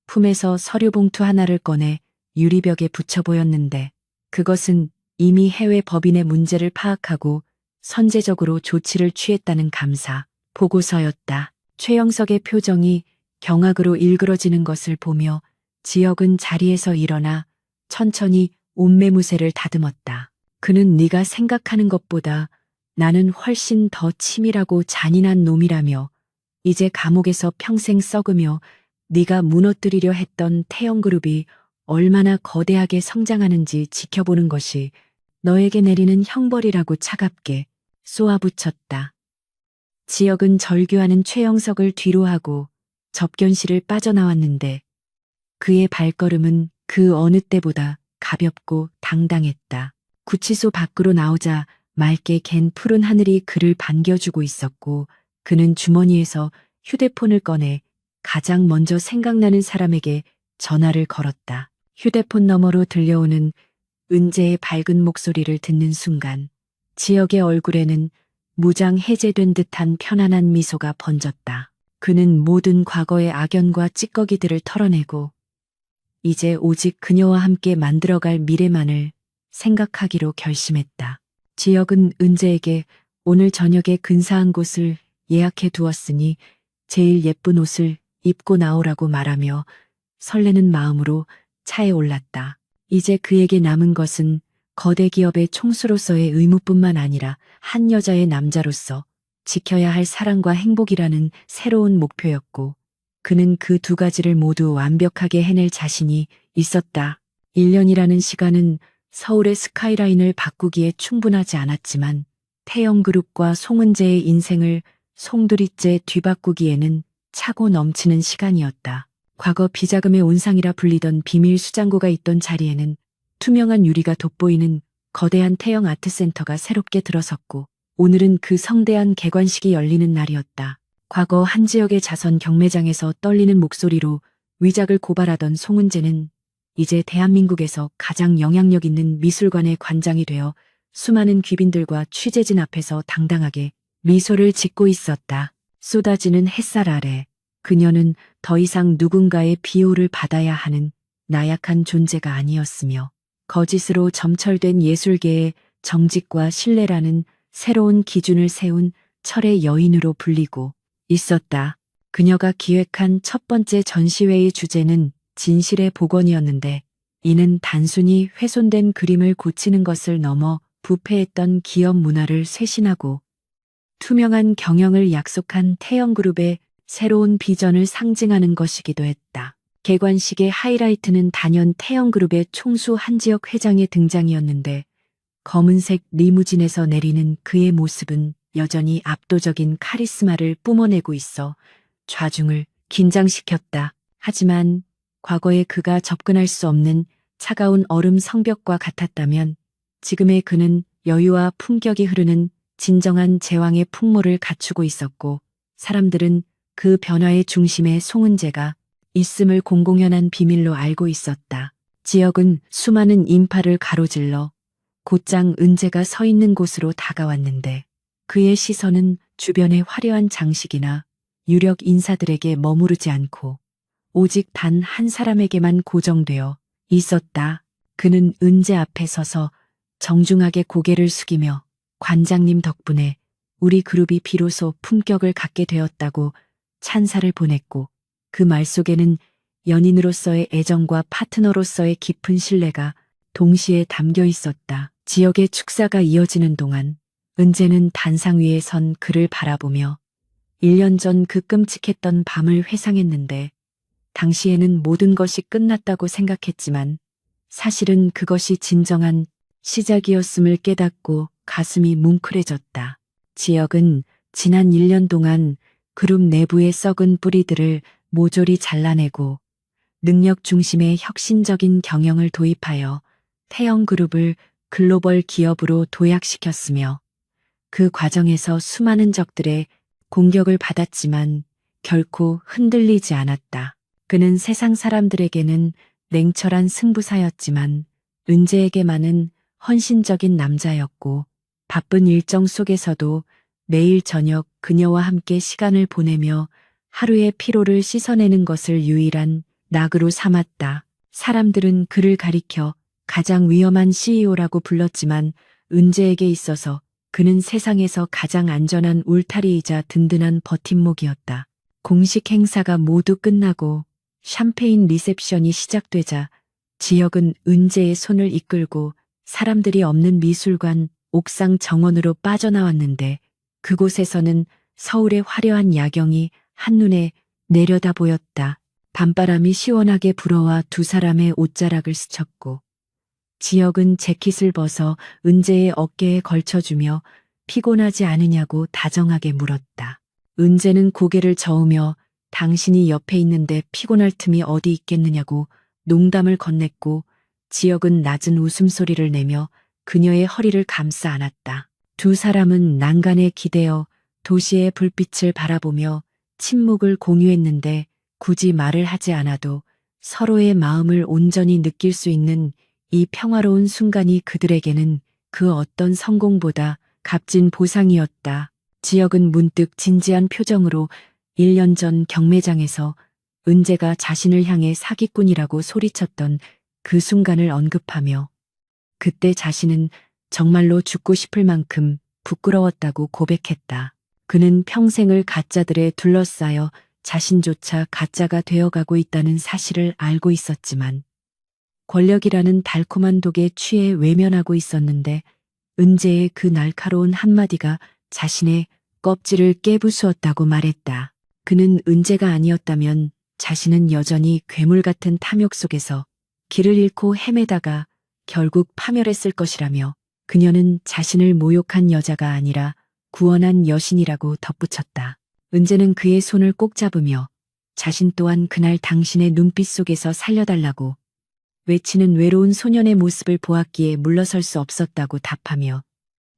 품에서 서류봉투 하나를 꺼내 유리벽에 붙여 보였는데 그것은 이미 해외 법인의 문제를 파악하고 선제적으로 조치를 취했다는 감사 보고서였다. 최영석의 표정이 경악으로 일그러지는 것을 보며 지역은 자리에서 일어나 천천히 옷매무새를 다듬었다. 그는 네가 생각하는 것보다 나는 훨씬 더 치밀하고 잔인한 놈이라며 이제 감옥에서 평생 썩으며 네가 무너뜨리려 했던 태영그룹이 얼마나 거대하게 성장하는지 지켜보는 것이 너에게 내리는 형벌이라고 차갑게 쏘아붙였다. 지역은 절규하는 최영석을 뒤로하고 접견실을 빠져나왔는데 그의 발걸음은 그 어느 때보다 가볍고 당당했다. 구치소 밖으로 나오자 맑게 갠 푸른 하늘이 그를 반겨주고 있었고 그는 주머니에서 휴대폰을 꺼내 가장 먼저 생각나는 사람에게 전화를 걸었다. 휴대폰 너머로 들려오는 은재의 밝은 목소리를 듣는 순간 지역의 얼굴에는 무장 해제된 듯한 편안한 미소가 번졌다. 그는 모든 과거의 악연과 찌꺼기들을 털어내고 이제 오직 그녀와 함께 만들어갈 미래만을 생각하기로 결심했다. 지역은 은재에게 오늘 저녁에 근사한 곳을 예약해 두었으니 제일 예쁜 옷을 입고 나오라고 말하며 설레는 마음으로 차에 올랐다. 이제 그에게 남은 것은 거대 기업의 총수로서의 의무뿐만 아니라 한 여자의 남자로서 지켜야 할 사랑과 행복이라는 새로운 목표였고 그는 그 두 가지를 모두 완벽하게 해낼 자신이 있었다. 1년이라는 시간은 서울의 스카이라인을 바꾸기에 충분하지 않았지만 태영그룹과 송은재의 인생을 송두리째 뒤바꾸기에는 차고 넘치는 시간이었다. 과거 비자금의 온상이라 불리던 비밀 수장고가 있던 자리에는 투명한 유리가 돋보이는 거대한 태영 아트센터가 새롭게 들어섰고 오늘은 그 성대한 개관식이 열리는 날이었다. 과거 한 지역의 자선 경매장에서 떨리는 목소리로 위작을 고발하던 송은재는 이제 대한민국에서 가장 영향력 있는 미술관의 관장이 되어 수많은 귀빈들과 취재진 앞에서 당당하게 미소를 짓고 있었다. 쏟아지는 햇살 아래 그녀는 더 이상 누군가의 비호를 받아야 하는 나약한 존재가 아니었으며 거짓으로 점철된 예술계의 정직과 신뢰라는 새로운 기준을 세운 철의 여인으로 불리고 있었다. 그녀가 기획한 첫 번째 전시회의 주제는 진실의 복원이었는데 이는 단순히 훼손된 그림을 고치는 것을 넘어 부패했던 기업 문화를 쇄신하고 투명한 경영을 약속한 태영그룹의 새로운 비전을 상징하는 것이기도 했다. 개관식의 하이라이트는 단연 태영그룹의 총수 한지혁 회장의 등장이었는데 검은색 리무진에서 내리는 그의 모습은 여전히 압도적인 카리스마를 뿜어내고 있어 좌중을 긴장시켰다. 하지만 과거에 그가 접근할 수 없는 차가운 얼음 성벽과 같았다면 지금의 그는 여유와 품격이 흐르는 진정한 제왕의 풍모를 갖추고 있었고 사람들은 그 변화의 중심에 송은재가 있음을 공공연한 비밀로 알고 있었다. 지역은 수많은 인파를 가로질러 곧장 은재가 서 있는 곳으로 다가왔는데 그의 시선은 주변의 화려한 장식이나 유력 인사들에게 머무르지 않고 오직 단 한 사람에게만 고정되어 있었다. 그는 은재 앞에 서서 정중하게 고개를 숙이며 관장님 덕분에 우리 그룹이 비로소 품격을 갖게 되었다고 찬사를 보냈고 그 말 속에는 연인으로서의 애정과 파트너로서의 깊은 신뢰가 동시에 담겨 있었다. 지역의 축사가 이어지는 동안 은재는 단상 위에 선 그를 바라보며 1년 전 그 끔찍했던 밤을 회상했는데 당시에는 모든 것이 끝났다고 생각했지만 사실은 그것이 진정한 시작이었음을 깨닫고 가슴이 뭉클해졌다. 지역은 지난 1년 동안 그룹 내부의 썩은 뿌리들을 모조리 잘라내고 능력 중심의 혁신적인 경영을 도입하여 태영그룹을 글로벌 기업으로 도약시켰으며 그 과정에서 수많은 적들의 공격을 받았지만 결코 흔들리지 않았다. 그는 세상 사람들에게는 냉철한 승부사였지만 은재에게만은 헌신적인 남자였고 바쁜 일정 속에서도 매일 저녁 그녀와 함께 시간을 보내며 하루의 피로를 씻어내는 것을 유일한 낙으로 삼았다. 사람들은 그를 가리켜 가장 위험한 CEO라고 불렀지만 은재에게 있어서 그는 세상에서 가장 안전한 울타리이자 든든한 버팀목이었다. 공식 행사가 모두 끝나고 샴페인 리셉션이 시작되자 지혁은 은재의 손을 이끌고 사람들이 없는 미술관 옥상 정원으로 빠져나왔는데 그곳에서는 서울의 화려한 야경이 한눈에 내려다 보였다. 밤바람이 시원하게 불어와 두 사람의 옷자락을 스쳤고 지혁은 재킷을 벗어 은재의 어깨에 걸쳐주며 피곤하지 않으냐고 다정하게 물었다. 은재는 고개를 저으며 당신이 옆에 있는데 피곤할 틈이 어디 있겠느냐고 농담을 건넸고 지혁은 낮은 웃음소리를 내며 그녀의 허리를 감싸 안았다. 두 사람은 난간에 기대어 도시의 불빛을 바라보며 침묵을 공유했는데 굳이 말을 하지 않아도 서로의 마음을 온전히 느낄 수 있는 이 평화로운 순간이 그들에게는 그 어떤 성공보다 값진 보상이었다. 지혁은 문득 진지한 표정으로 1년 전 경매장에서 은재가 자신을 향해 사기꾼이라고 소리쳤던 그 순간을 언급하며 그때 자신은 정말로 죽고 싶을 만큼 부끄러웠다고 고백했다. 그는 평생을 가짜들에 둘러싸여 자신조차 가짜가 되어가고 있다는 사실을 알고 있었지만 권력이라는 달콤한 독에 취해 외면하고 있었는데 은재의 그 날카로운 한마디가 자신의 껍질을 깨부수었다고 말했다. 그는 은재가 아니었다면 자신은 여전히 괴물 같은 탐욕 속에서 길을 잃고 헤매다가 결국 파멸했을 것이라며 그녀는 자신을 모욕한 여자가 아니라 구원한 여신이라고 덧붙였다. 은재는 그의 손을 꼭 잡으며 자신 또한 그날 당신의 눈빛 속에서 살려달라고 외치는 외로운 소년의 모습을 보았기에 물러설 수 없었다고 답하며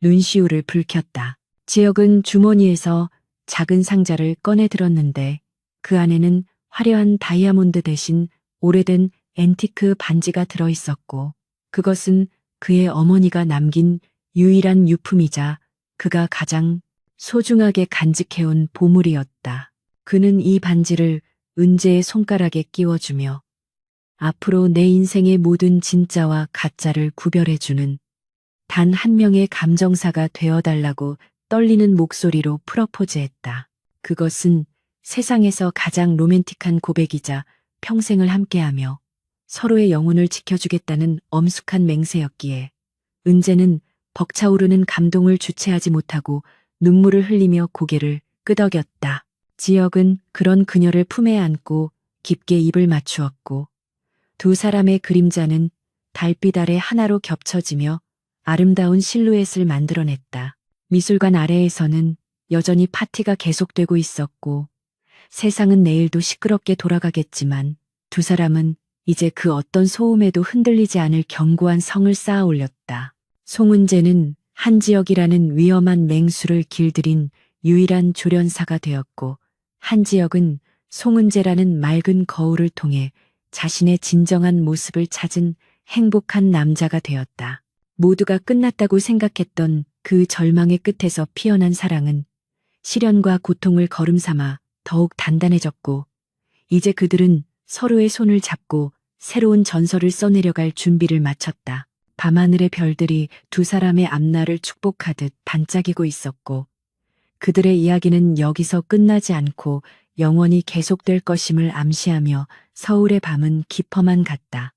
눈시울을 붉혔다. 지혁은 주머니에서 작은 상자를 꺼내 들었는데 그 안에는 화려한 다이아몬드 대신 오래된 앤티크 반지가 들어 있었고 그것은 그의 어머니가 남긴 유일한 유품이자 그가 가장 소중하게 간직해온 보물이었다. 그는 이 반지를 은재의 손가락에 끼워주며 앞으로 내 인생의 모든 진짜와 가짜를 구별해주는 단 한 명의 감정사가 되어달라고 떨리는 목소리로 프러포즈했다. 그것은 세상에서 가장 로맨틱한 고백이자 평생을 함께하며 서로의 영혼을 지켜주겠다는 엄숙한 맹세였기에 은재는 벅차오르는 감동을 주체하지 못하고 눈물을 흘리며 고개를 끄덕였다. 지혁은 그런 그녀를 품에 안고 깊게 입을 맞추었고 두 사람의 그림자는 달빛 아래 하나로 겹쳐지며 아름다운 실루엣을 만들어냈다. 미술관 아래에서는 여전히 파티가 계속되고 있었고 세상은 내일도 시끄럽게 돌아가겠지만 두 사람은 이제 그 어떤 소음에도 흔들리지 않을 견고한 성을 쌓아 올렸다. 송은재는 한지혁이라는 위험한 맹수를 길들인 유일한 조련사가 되었고 한지혁은 송은재라는 맑은 거울을 통해 자신의 진정한 모습을 찾은 행복한 남자가 되었다. 모두가 끝났다고 생각했던 그 절망의 끝에서 피어난 사랑은 시련과 고통을 거름삼아 더욱 단단해졌고 이제 그들은 서로의 손을 잡고 새로운 전설을 써내려갈 준비를 마쳤다. 밤하늘의 별들이 두 사람의 앞날을 축복하듯 반짝이고 있었고 그들의 이야기는 여기서 끝나지 않고 영원히 계속될 것임을 암시하며 서울의 밤은 깊어만 갔다.